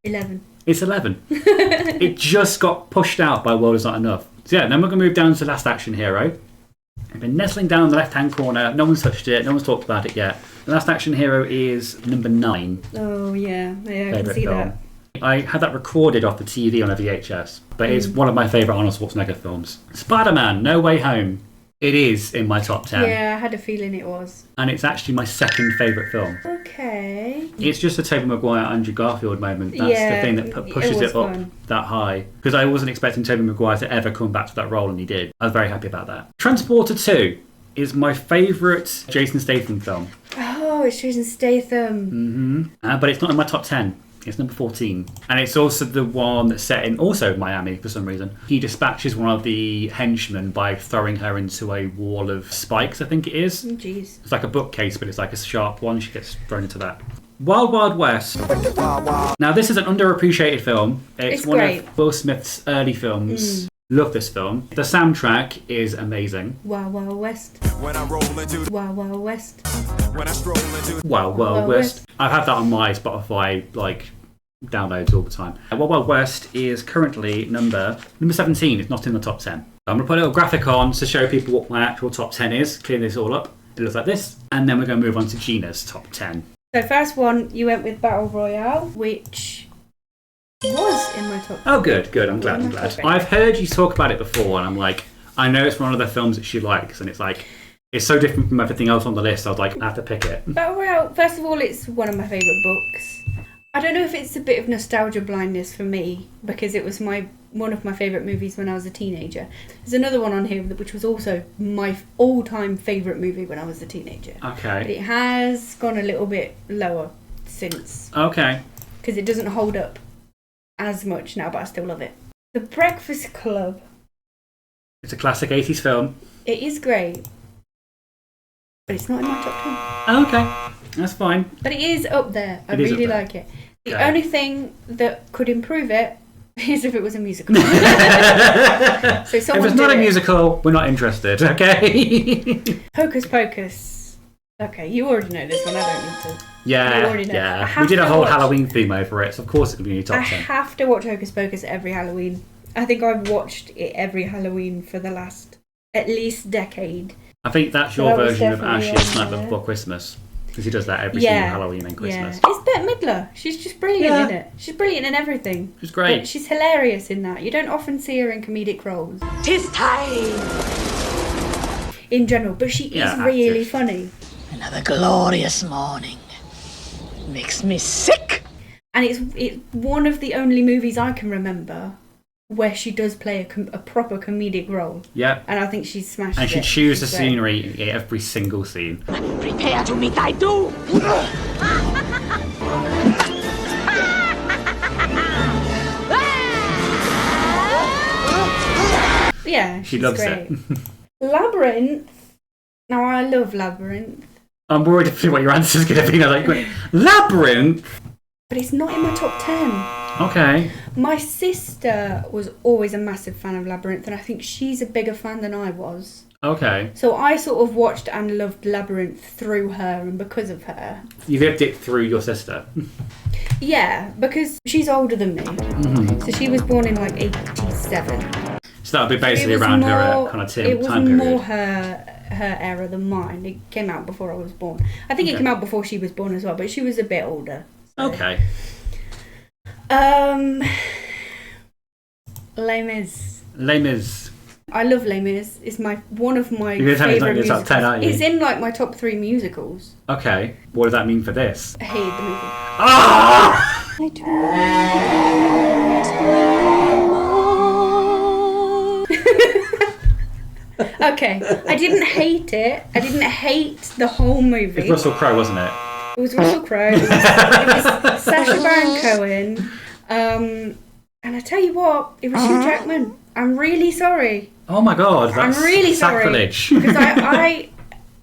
B: 11.
A: It's 11. It just got pushed out by World Is Not Enough. So yeah, then we're going to move down to Last Action Hero. I've been nestling down the left-hand corner. No one's touched it. No one's talked about it yet. The Last Action Hero is number 9.
B: Oh, yeah. I can see
A: film.
B: that.
A: I had that recorded off the TV on a VHS, but it's one of my favourite Arnold Schwarzenegger films. Spider-Man, No Way Home. It is in my top 10.
B: Yeah, I had a feeling it was.
A: And it's actually my 2nd favourite film.
B: Okay.
A: It's just a Tobey Maguire, Andrew Garfield moment. That's the thing that pushes it up that high. Because I wasn't expecting Tobey Maguire to ever come back to that role, and he did. I was very happy about that. Transporter 2 is my favourite Jason Statham film.
B: Oh, it's Jason Statham.
A: But it's not in my top 10. It's number 14. And it's also the one that's set in also Miami for some reason. He dispatches one of the henchmen by throwing her into a wall of spikes, I think it is.
B: Oh, jeez.
A: It's like a bookcase, but it's like a sharp one. She gets thrown into that. Wild Wild West. Now, this is an underappreciated film. It's one
B: great.
A: of Will Smith's early films. Love this film. The soundtrack is amazing.
B: Wild Wild West.
M: When I roll into
B: Wild Wild West.
M: When I stroll into
A: Wild Wild West. I've had that on my Spotify downloads all the time. Wild Wild West is currently number 17. It's not in the top 10. I'm going to put a little graphic on to show people what my actual top 10 is. Clear this all up. It looks like this. And then we're going to move on to Gina's top 10.
B: So first one, you went with Battle Royale, which was in my top 10.
A: Oh, good. I'm glad. I've heard you talk about it before, and I'm like, I know it's one of the films that she likes, and it's like, it's so different from everything else on the list. I was like, I have to pick it.
B: Battle Royale, first of all, it's one of my favourite books. I don't know if it's a bit of nostalgia blindness for me, because it was one of my favourite movies when I was a teenager. There's another one on here which was also my all-time favourite movie when I was a teenager.
A: Okay.
B: But it has gone a little bit lower since.
A: Okay.
B: Because it doesn't hold up as much now, but I still love it. The Breakfast Club.
A: It's a classic 80s film.
B: It is great. But it's not in my top 10.
A: Okay. That's fine.
B: But it is up there. I
A: It is
B: really
A: up there.
B: like it. The only thing that could improve it is if it was a musical. So
A: if it's not a musical, we're not interested, okay?
B: Hocus Pocus. Okay, you already know this one, I don't need to.
A: Yeah,
B: you already know.
A: yeah. We did a whole Halloween theme over it, so of course it's going to be in your top 10.
B: I have to watch Hocus Pocus every Halloween. I think I've watched it every Halloween for the last, at least, decade.
A: I think that's your version of Ash's Nightmare Before Christmas. Because he does that every single Halloween and Christmas.
B: Yeah. It's Bette Midler. She's just brilliant in it. She's brilliant in everything.
A: She's great.
B: But she's hilarious in that. You don't often see her in comedic roles.
E: 'Tis time.
B: In general, but she is really funny.
E: Another glorious morning. Makes me sick.
B: And it's one of the only movies I can remember where she does play a proper comedic role.
A: Yeah.
B: And I think she's smashed
A: And
B: it.
A: she chews the
B: She's great.
A: scenery in every single scene.
E: Prepare to meet thy doom.
B: Yeah,
A: She loves
B: great.
A: it.
B: Labyrinth. Now, I love Labyrinth.
A: I'm worried to see what your answer's going to be. I was like, Labyrinth?
B: But it's not in my top 10.
A: Okay.
B: My sister was always a massive fan of Labyrinth, and I think she's a bigger fan than I was.
A: Okay.
B: So I sort of watched and loved Labyrinth through her and because of her.
A: You lived it through your sister.
B: Yeah, because she's older than me.
A: Mm-hmm.
B: So she was born in like 87.
A: So that would be basically around her kind of time period.
B: It was more her era than mine. It came out before I was born. I think it came out before she was born as well, but she was a bit older. So.
A: Okay.
B: Les Mis.
A: Les Mis.
B: I love Les Mis. It's one of my
A: You're going to tell me
B: favourite
A: it's not in your
B: musicals.
A: top 10, aren't you?
B: It's in like my top 3 musicals.
A: Okay. What does that mean for this?
B: I hated the movie. Okay, I didn't hate it. I didn't hate the whole movie.
A: It's Russell Crowe, wasn't it?
B: It was Russell Crowe. It was Sacha Baron Cohen. And I tell you what, it was Hugh Jackman. I'm really sorry.
A: Oh my god, that's
B: I'm really
A: sacrilege.
B: sorry. Because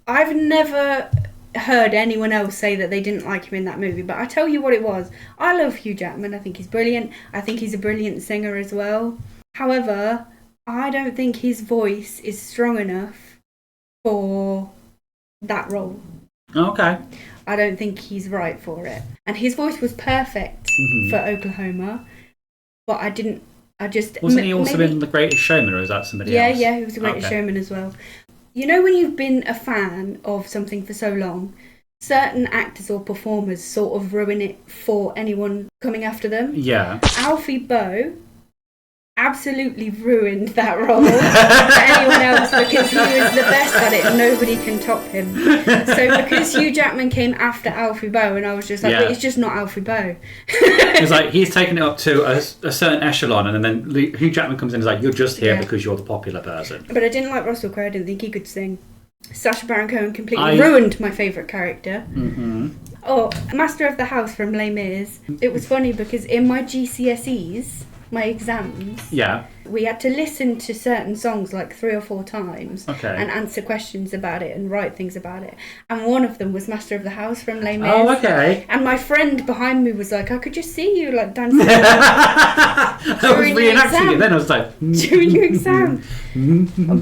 B: I've never heard anyone else say that they didn't like him in that movie. But I tell you what it was. I love Hugh Jackman. I think he's brilliant. I think he's a brilliant singer as well. However, I don't think his voice is strong enough for that role.
A: Okay.
B: I don't think he's right for it. And his voice was perfect for Oklahoma, but Wasn't
A: he also in The Greatest Showman, or is that somebody else?
B: Yeah, he was The Greatest Showman as well. You know when you've been a fan of something for so long, certain actors or performers sort of ruin it for anyone coming after them?
A: Yeah.
B: Alfie Boe absolutely ruined that role for anyone else because he was the best at it and nobody can top him. So because Hugh Jackman came after Alfie Boe, and I was just like, but it's just not Alfie Boe.
A: It's like he's taken it up to a certain echelon, and then Hugh Jackman comes in and is like, you're just here because you're the popular person.
B: But I didn't like Russell Crowe. I didn't think he could sing. Sacha Baron Cohen completely ruined my favourite character.
A: Mm-hmm.
B: Oh, Master of the House from Les Mis. It was funny because in my GCSEs, my exams, we had to listen to certain songs like 3 or 4 times and answer questions about it and write things about it. And one of them was Master of the House from Les Mis.
A: Oh, okay.
B: And my friend behind me was like, I could just see you like dancing.
A: I was reenacting it then. I was like,
B: during your exam.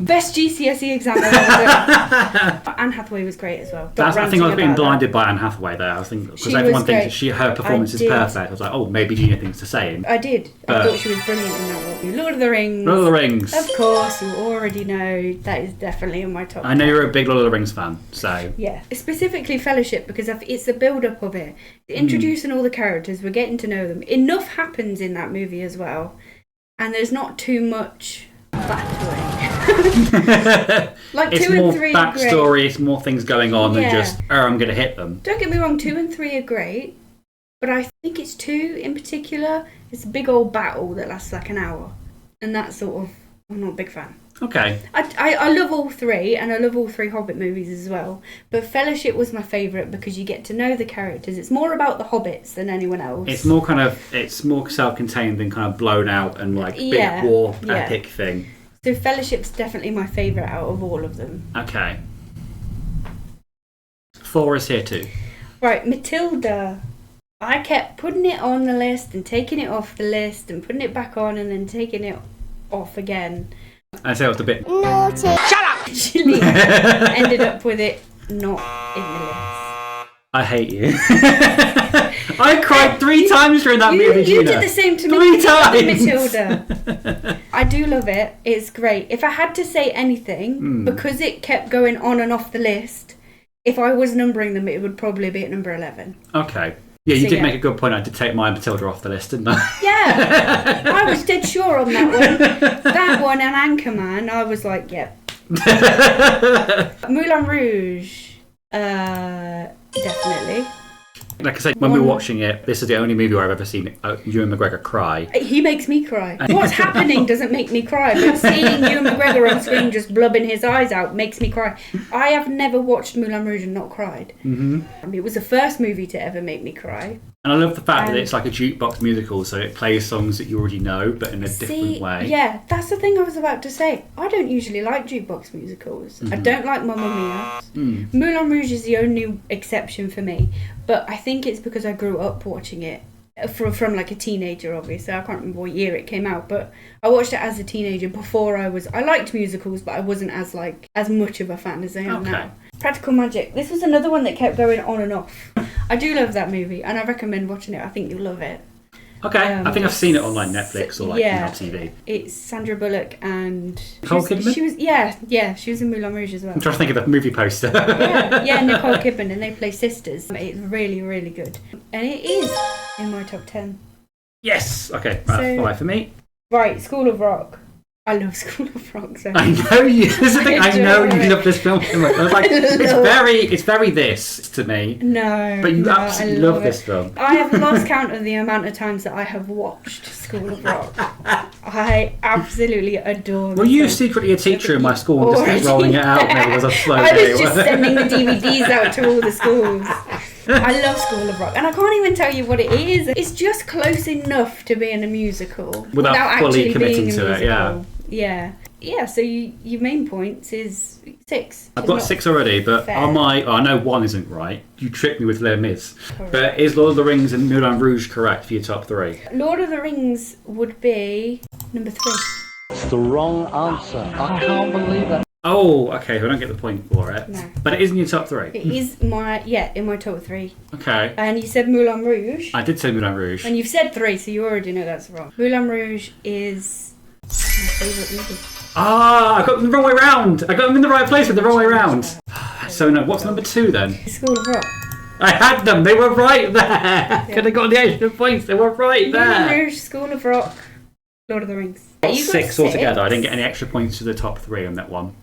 B: Best GCSE exam I've ever done. Anne Hathaway was great as well.
A: I think I was being blinded by Anne Hathaway there. I was thinking because everyone thinks her performance is perfect. I was like, oh, maybe Gina thinks the same.
B: I did. I thought she was brilliant in that role. Lord of the Rings.
A: Lord of the Rings.
B: Of course, you already know that is definitely in my top 10.
A: I know you're a big Lord of the Rings fan, so
B: yeah. Specifically Fellowship because it's the build-up of it. Introducing all the characters, we're getting to know them. Enough happens in that movie as well, and there's not too much battling. Like
A: it's
B: 2
A: more
B: and 3
A: backstory, it's more things going on than just, I'm going to hit them.
B: Don't get me wrong, 2 and 3 are great, but I think it's 2 in particular. It's a big old battle that lasts like an hour, and that's sort of, I'm not a big fan.
A: Okay.
B: I love all 3, and I love all 3 Hobbit movies as well, but Fellowship was my favourite because you get to know the characters. It's more about the hobbits than anyone else.
A: It's more self-contained than kind of blown out and like big war epic thing.
B: So Fellowship's definitely my favourite out of all of them.
A: Okay. 4 is here too.
B: Right, Matilda. I kept putting it on the list and taking it off the list and putting it back on and then taking it off again.
A: I say it was a bit
D: naughty.
B: Shut up! Actually, ended up with it not in the list.
A: I hate you. I cried 3 times during that movie,
B: You
A: Gina.
B: did the same to
A: 3 times!
B: Matilda. I do love it. It's great. If I had to say anything, because it kept going on and off the list, if I was numbering them, it would probably be at number 11.
A: Okay. Yeah, you
B: So,
A: did
B: yeah.
A: make a good point. I did take my Matilda off the list, didn't I?
B: Yeah, I was dead sure on that one. That one and Anchorman, I was like, yep. Moulin Rouge, definitely.
A: Like I said, when we were watching it, this is the only movie where I've ever seen Ewan McGregor cry.
B: He makes me cry. What's happening doesn't make me cry, but seeing Ewan McGregor on screen just blubbing his eyes out makes me cry. I have never watched Moulin Rouge and not cried. Mm-hmm. It was the first movie to ever make me cry.
A: And I love the fact that it's like a jukebox musical, so it plays songs that you already know, but in a different way.
B: Yeah, that's the thing I was about to say. I don't usually like jukebox musicals. I don't like Mamma Mia. Moulin Rouge is the only exception for me, but I think it's because I grew up watching it from like a teenager, obviously. I can't remember what year it came out, but I watched it as a teenager before I liked musicals, but I wasn't as much of a fan as I am now. Practical Magic. This was another one that kept going on and off. I do love that movie, and I recommend watching it. I think you'll love it.
A: Okay, I think I've seen it on like Netflix or like on TV.
B: It's Sandra Bullock and
A: Nicole Kidman?
B: She was she was in Moulin Rouge as well.
A: I'm trying to think of the movie poster.
B: yeah, Nicole Kidman, and they play sisters. It's really, really good, and it is in my top 10.
A: Yes. Okay, that's 5 for me.
B: Right, School of Rock. I love School of Rock. So
A: I know you. This is the thing. I know you love this film so much. I was like, it's very this to me.
B: No,
A: but you absolutely love this film.
B: I have lost count of the amount of times that I have watched School of Rock. I absolutely adore.
A: Were you secretly a teacher in my school and just kept rolling it out when it was a slow day?
B: I was just sending the DVDs out to all the schools. I love School of Rock, and I can't even tell you what it is. It's just close enough to being a musical
A: without fully
B: actually
A: committing
B: being a
A: to
B: musical.
A: it.
B: Yeah. So your main points is 6.
A: I've got 6 already, but on my I know 1 isn't right. You tricked me with Les Mis.
B: Correct.
A: But is Lord of the Rings and Moulin Rouge correct for your top 3?
B: Lord of the Rings would be number 3.
Q: It's the wrong answer. I can't believe that.
A: Oh, okay. So I don't get the point for it.
B: No.
A: But it is in your top 3.
B: It is in my top 3.
A: Okay.
B: And you said Moulin Rouge.
A: I did say Moulin Rouge.
B: And you've said 3, so you already know that's wrong. Moulin Rouge is my favourite movie.
A: I got them the wrong way round. I got them in the right place with the wrong way round. So no, what's number 2 then?
B: School of Rock.
A: I had them. They were right there. Could have got the extra points. They were right there.
B: Moulin Rouge, School of Rock, Lord of the Rings.
A: Got 6 altogether. I didn't get any extra points to the top 3 on that one.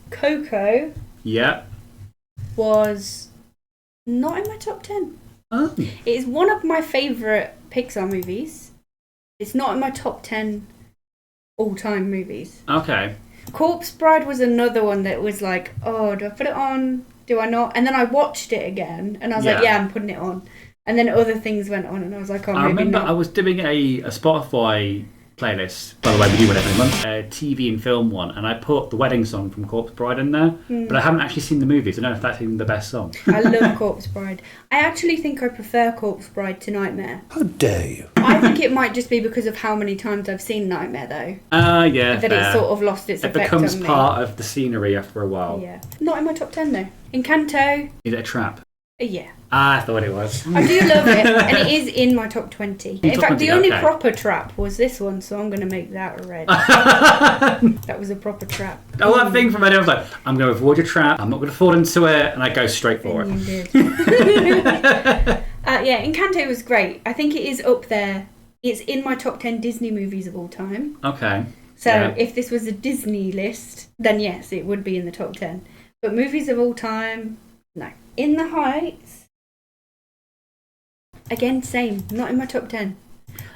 B: Coco.
A: Yeah.
B: Was not in my top 10.
A: Oh.
B: It is one of my favourite Pixar movies. It's not in my top 10 all-time movies.
A: Okay.
B: Corpse Bride was another one that was like, oh, do I put it on? Do I not? And then I watched it again, and I was like, yeah, I'm putting it on. And then other things went on, and I was like, oh, maybe
A: I remember
B: not.
A: I was doing a Spotify playlist, by the way, we do one every month, a TV and film one, and I put the wedding song from Corpse Bride in there, but I haven't actually seen the movie, so I don't know if that's even the best song.
B: I love Corpse Bride. I actually think I prefer Corpse Bride to Nightmare.
O: How dare you?
B: I think it might just be because of how many times I've seen Nightmare, though.
A: Yeah,
B: that
A: fair.
B: it sort of lost its
A: It
B: effect
A: becomes
B: on me.
A: part of the scenery after a while.
B: Yeah. Not in my top 10, though. Encanto.
A: Is it a trap?
B: Yeah.
A: I thought it was.
B: I do love it, and it is in my top 20. In
A: Top
B: fact,
A: 20,
B: the only
A: okay.
B: proper trap was this one, so I'm going to make that red. That was a proper trap.
A: Oh, that thing from Eddie, I was like, I'm going to avoid your trap, I'm not going to fall into it, and I go straight for it.
B: You did. Yeah, Encanto was great. I think it is up there. It's in my top 10 Disney movies of all time.
A: Okay.
B: So if this was a Disney list, then yes, it would be in the top 10. But movies of all time, no. In the Heights, again, same. Not in my top 10.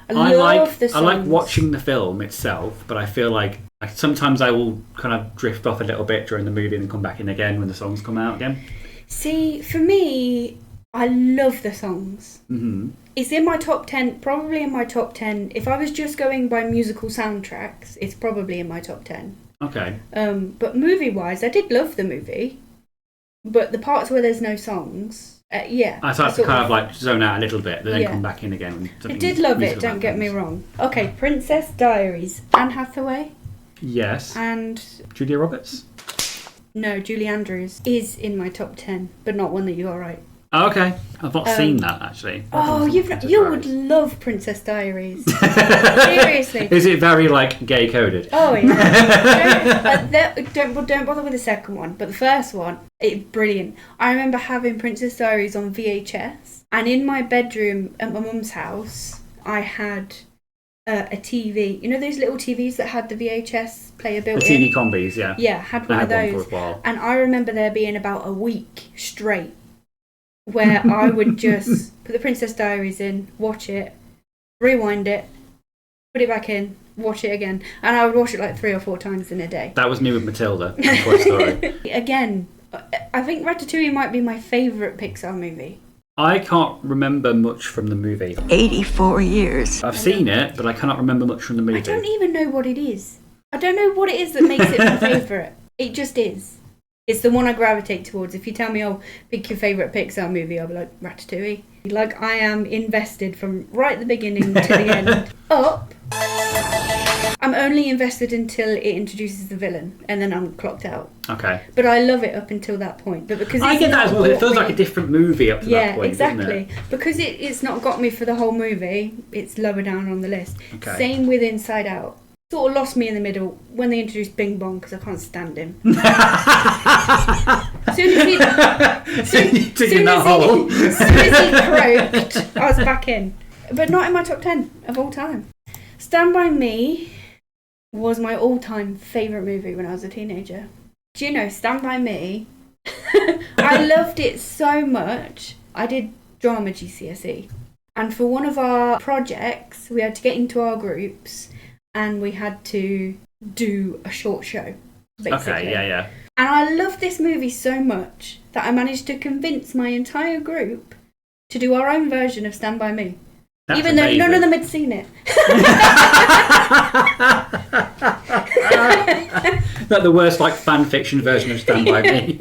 B: I love the songs.
A: I like watching the film itself, but I feel like sometimes I will kind of drift off a little bit during the movie and then come back in again when the songs come out again.
B: See, for me, I love the songs.
A: Mm-hmm.
B: It's in my top 10, probably in my top 10. If I was just going by musical soundtracks, it's probably in my top 10.
A: Okay.
B: But movie-wise, I did love the movie. But the parts where there's no songs, Yeah.
A: I started to kind of like zone out a little bit, but then
B: Yeah.
A: come back in again.
B: I did love it, don't get me wrong. Okay, Princess Diaries. Anne Hathaway.
A: Yes.
B: And
A: Julia Roberts?
B: no, Julie Andrews is in my top 10, but not one that you are right.
A: Oh, okay. I've not seen that, actually.
B: Oh, you would love Princess Diaries. Seriously.
A: Is it very, like, gay-coded?
B: Oh, yeah. don't bother with the second one, but the first one, it's brilliant. I remember having Princess Diaries on VHS, and in my bedroom at my mum's house, I had a TV. You know those little TVs that had the VHS player built in?
A: The TV combis, yeah.
B: Yeah, had one of those.
A: One for a while.
B: And I remember there being about a week straight where I would just put the Princess Diaries in, watch it, rewind it, put it back in, watch it again. And I would watch it like 3 or 4 times in a day.
A: That was me with Matilda and Toy Story.
B: Again, I think Ratatouille might be my favourite Pixar movie.
A: I can't remember much from the movie.
E: 84 years.
A: I've seen it, but I cannot remember much from the movie.
B: I don't even know what it is. I don't know what it is that makes it my favourite. It just is. It's the one I gravitate towards. If you tell me, oh, pick your favourite Pixar movie, I'll be like, Ratatouille. Like, I am invested from right at the beginning to the end. Up. I'm only invested until it introduces the villain, and then I'm clocked out.
A: Okay.
B: But I love it up until that point. But because
A: I get that as well. It feels like a different movie up to that point,
B: exactly.
A: doesn't it?
B: Because it's not got me for the whole movie, it's lower down on the list.
A: Okay.
B: Same with Inside Out. Sort of lost me in the middle when they introduced Bing Bong because I can't stand him. soon as he croaked, I was back in. But not in my top 10 of all time. Stand By Me was my all-time favourite movie when I was a teenager. Do you know, Stand By Me, I loved it so much. I did drama GCSE. And for one of our projects, we had to get into our groups and we had to do a short show, basically.
A: Okay, yeah.
B: And I loved this movie so much that I managed to convince my entire group to do our own version of Stand By Me.
A: That's
B: even though
A: amazing.
B: none of them had seen it.
A: Like the worst like fan fiction version of Stand By Me.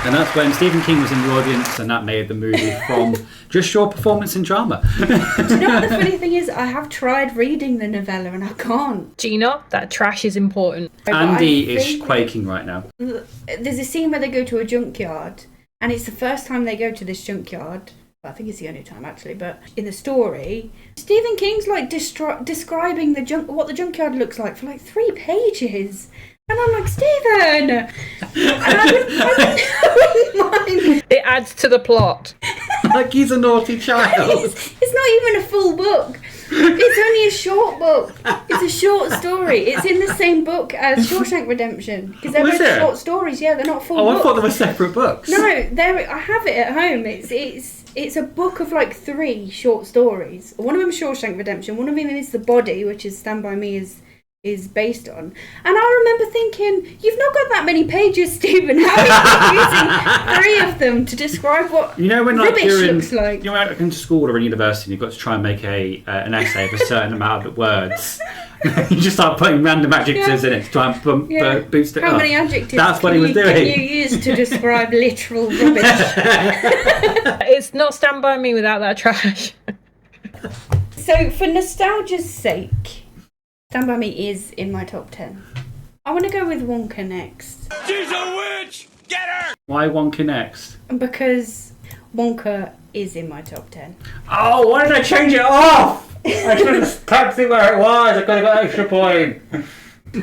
A: And that's when Stephen King was in the audience and that made the movie from just your performance in drama.
B: Do you know what the funny thing is? I have tried reading the novella and I can't.
R: Gina, that trash is important.
A: Andy is quaking right now.
B: There's a scene where they go to a junkyard and it's the first time they go to this junkyard. I think it's the only time actually, but in the story, Stephen King's like describing what the junkyard looks like for like 3 pages. And I'm like, Stephen! And I wouldn't mind.
R: It adds to the plot.
A: Like he's a naughty child.
B: It's not even a full book. It's only a short book. It's a short story. It's in the same book as Shawshank Redemption. Because they're both short stories, yeah, they're not full books.
A: I thought they were separate books.
B: No, I have it at home. It's a book of like 3 short stories. One of them is Shawshank Redemption, one of them is The Body, which is Stand By Me is based on. And I remember thinking, you've not got that many pages, Stephen. How are you using 3 of them to describe what rubbish looks like?
A: You know, when you're into school or in university and you've got to try and make an essay of a certain amount of words. You just start putting random adjectives in it to try and boost it up.
B: How many adjectives
A: That's what he was doing.
B: Can you use to describe literal rubbish?
R: It's not Stand By Me without that trash.
B: So, for nostalgia's sake, Stand By Me is in my top 10. I want to go with Wonka next.
C: She's a witch! Get her!
A: Why Wonka next?
B: Because Wonka is in my top 10.
A: Oh, why did I change it off? I can't see where it was. I could have got extra point.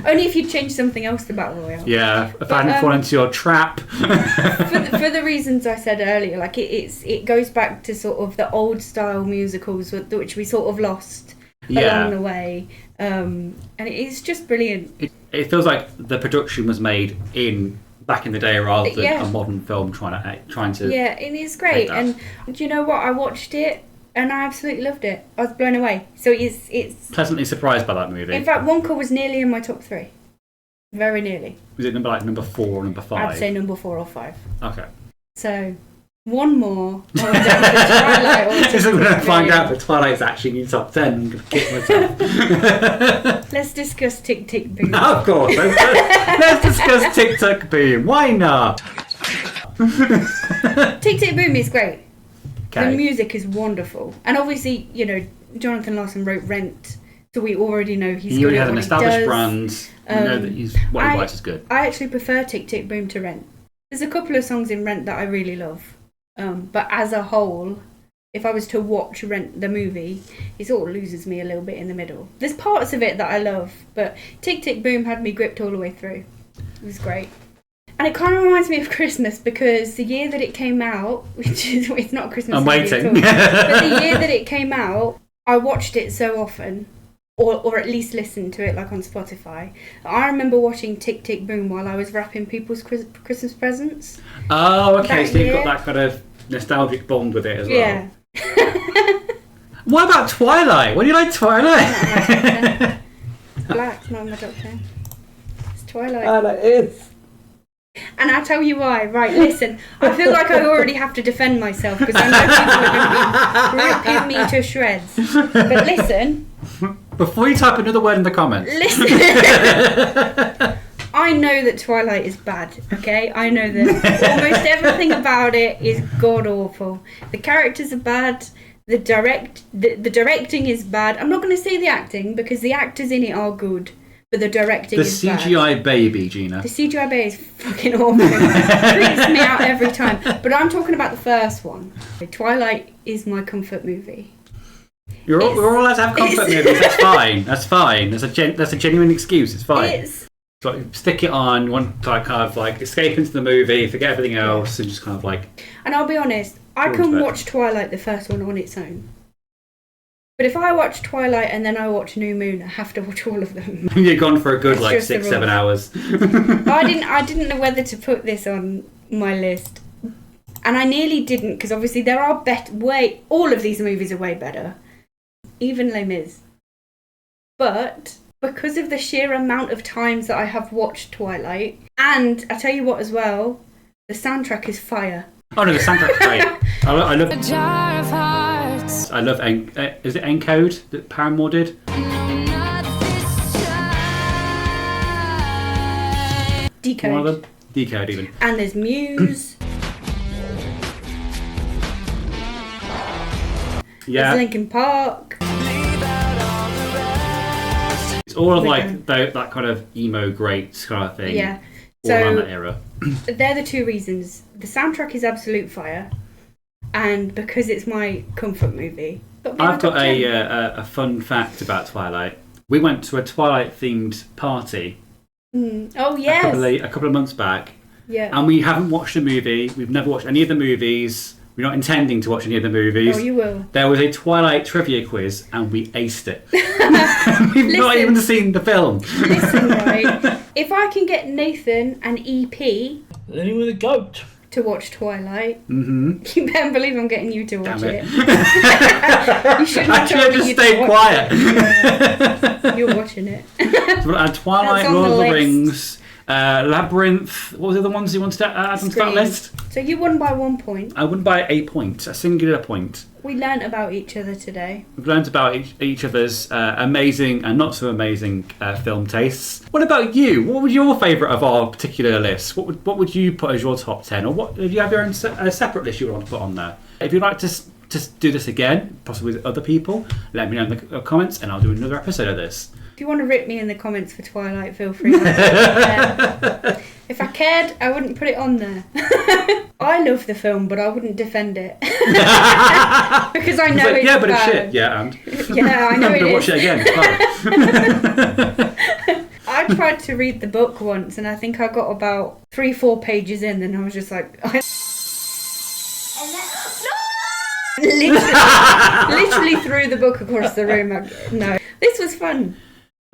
B: Only if you change something else to Battle Royale.
A: Yeah, if I hadn't fallen into your trap.
B: for the reasons I said earlier, like it goes back to sort of the old style musicals which we sort of lost along the way, and it's just brilliant.
A: It feels like the production was made back in the day rather than a modern film trying to.
B: Yeah, it is great, and do you know what? I watched it. And I absolutely loved it. I was blown away. So it's
A: pleasantly surprised by that movie.
B: In fact, Wonka was nearly in my top 3. Very nearly.
A: Was it number 4 or number 5?
B: I'd say number 4 or 5.
A: Okay.
B: So, one more. I went down to Twilight.
A: Because I'm going to find out that Twilight's actually in your top 10. I'm going to kick myself.
B: Let's discuss Tick Tick Boom.
A: Of course. Let's discuss Tick Tick Boom. Why not? up.
B: Tick Tick Boom is great.
A: Okay.
B: The music is wonderful. And obviously, you know, Jonathan Larson wrote Rent, so we already know he's
A: He
B: good
A: already
B: at
A: has an
B: what
A: established
B: he does.
A: brand. We know that what he writes is good.
B: I actually prefer Tick Tick Boom to Rent. There's a couple of songs in Rent that I really love. But as a whole, if I was to watch Rent the movie, it sort of loses me a little bit in the middle. There's parts of it that I love, but Tick Tick Boom had me gripped all the way through. It was great. And it kind of reminds me of Christmas because the year that it came out, which is, it's not a Christmas
A: I'm
B: movie
A: waiting.
B: at all, but the year that it came out, I watched it so often, or at least listened to it like on Spotify. I remember watching Tick Tick Boom while I was wrapping people's Christmas presents.
A: Oh, okay,
B: That
A: so you've
B: year.
A: got that kind of nostalgic bond with it as well.
B: Yeah.
A: What about Twilight? What do you like Twilight?
B: Black, not my top 10. It's Twilight.
Q: Twilight is.
B: And I'll tell you why. Right, listen. I feel like I already have to defend myself because I know people are going to be ripping me to shreds. But listen.
A: Before you type another word in the comments.
B: Listen. I know that Twilight is bad, okay? I know that almost everything about it is god-awful. The characters are bad. The directing is bad. I'm not going to say the acting because the actors in it are good. But the directing is bad.
A: The CGI baby, Gina.
B: The CGI baby is fucking awful. It creeps me out every time. But I'm talking about the first one. Twilight is my comfort movie.
A: We're all allowed to have comfort movies. That's fine. That's fine. That's a genuine excuse. It's fine.
B: It's
A: like, stick it on. You want to like, kind of like escape into the movie, forget everything else, and just kind of like.
B: And I'll be honest, I can watch Twilight, the first one, on its own. But if I watch Twilight and then I watch New Moon, I have to watch all of them.
A: You're gone for a good
B: It's
A: like
B: just the
A: 6-7 hours.
B: I didn't know whether to put this on my list, and I nearly didn't because obviously there are all of these movies are way better, even Les Mis. But because of the sheer amount of times that I have watched Twilight, and I tell you what as well, the soundtrack is fire.
A: Oh no, the soundtrack's great. I love. A jar of hearts. I love. Is it Encode that Paramore did?
B: Decode.
A: One of them. Decode even.
B: And there's Muse.
A: Yeah.
B: There's Linkin Park.
A: It's all of like that kind of emo greats kind of thing.
B: Yeah.
A: All around that era.
B: They're the two reasons. The soundtrack is absolute fire, and because it's my comfort movie.
A: I've got a fun fact about Twilight. We went to a Twilight themed party.
B: Oh yes.
A: A couple of months back.
B: Yeah.
A: And we haven't watched the movie. We've never watched any of the movies. We're not intending to watch any of the movies.
B: Oh, you will.
A: There was a Twilight trivia quiz, and we aced it. We've not even seen the film.
B: Listen, right. If I can get Nathan and EP
Q: Living with a goat
B: to watch Twilight,
A: you
B: better believe I'm getting you to watch
A: Damn
B: it.
A: it.
B: You shouldn't have
A: Actually, I
B: told me
A: just
B: you
A: stayed
B: to
A: quiet.
B: watch it. You're watching it.
A: Twilight,
B: That's on
A: Lord
B: the
A: of the
B: list.
A: Rings, Labyrinth. What were the other ones you wanted to add onto that
B: Scream.
A: list?
B: So you won by 1 point.
A: I won by a point, a singular point.
B: We learnt about each other today.
A: We've learned about each other's amazing and not so amazing film tastes. What about you? What was your favourite of our particular list? What would you put as your top 10? Or what, do you have your own separate list you would want to put on there? If you'd like to do this again, possibly with other people, let me know in the comments and I'll do another episode of this.
B: If you want to rip me in the comments for Twilight, feel free. If I cared, I wouldn't put it on there. I love the film, but I wouldn't defend it. Because I know it's
A: yeah, but
B: bad.
A: it's shit. Yeah, and
B: yeah, I know
A: I'm
B: it
A: gonna
B: is.
A: watch it again. It's fine.
B: I tried to read the book once, and I think I got about 3-4 pages in, and I was just like, literally threw the book across the room. No, this was fun.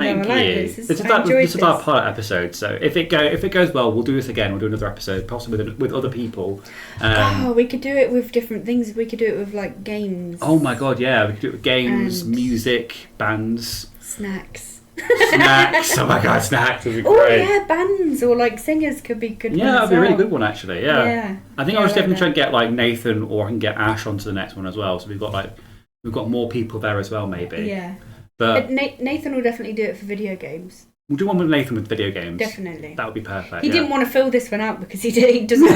A: Thank
B: I like
A: you.
B: this.
A: This is our pilot episode, so if it goes well, we'll do this again. We'll do another episode, possibly with other people.
B: We could do it with different things. We could do it with like games.
A: Oh my god, yeah, we could do it with games,
B: And
A: music, bands,
B: snacks.
A: snacks. Oh my god, snacks would be
B: Oh
A: great.
B: yeah, bands or like singers could be good.
A: Yeah, that'd be a really good one actually. Yeah,
B: Yeah.
A: I think I was definitely trying to get like Nathan or I can get Ash onto the next one as well. So we've got more people there as well, maybe.
B: Yeah.
A: But
B: Nathan will definitely do it for video games.
A: We'll do one with Nathan with video games.
B: Definitely.
A: That would be perfect.
B: He
A: yeah.
B: didn't want to fill this one out because he doesn't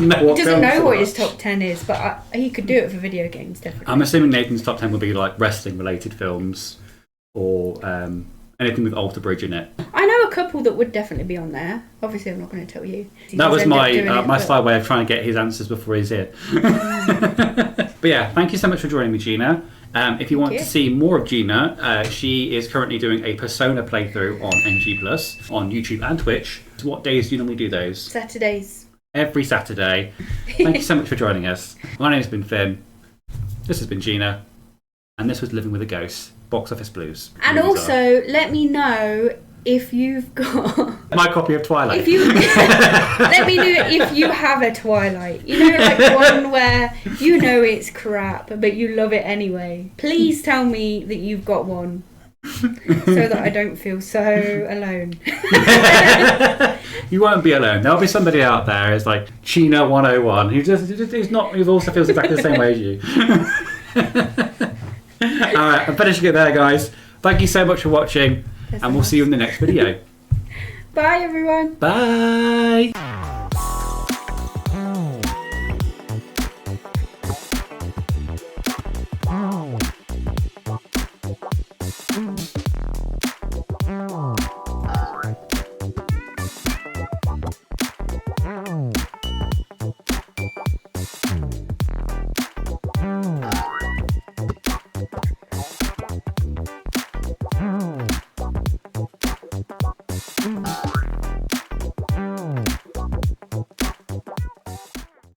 B: know what his top 10 is, but he could do it for video games, definitely.
A: I'm assuming Nathan's top 10 will be like wrestling related films or anything with Alter Bridge in it.
B: I know a couple that would definitely be on there. Obviously, I'm not going to tell you.
A: That was my sly way of trying to get his answers before he's here. But yeah, thank you so much for joining me, Gina. If you want to see more of Gina, she is currently doing a Persona playthrough on NG+, on YouTube and Twitch. So what days do you normally do those?
B: Saturdays.
A: Every Saturday. Thank you so much for joining us. My name's been Finn. This has been Gina. And this was Living with a Ghost, Box Office Blues.
B: And also, let me know if you've got...
A: my copy of Twilight.
B: Let me know if you have a Twilight. You know, like one where you know it's crap, but you love it anyway. Please tell me that you've got one. So that I don't feel so alone.
A: You won't be alone. There'll be somebody out there who's like Gina 101 who also feels exactly the same way as you. Alright, I'm finishing it there, guys. Thank you so much for watching, and we'll see you in the next video.
B: Bye, everyone.
A: Bye.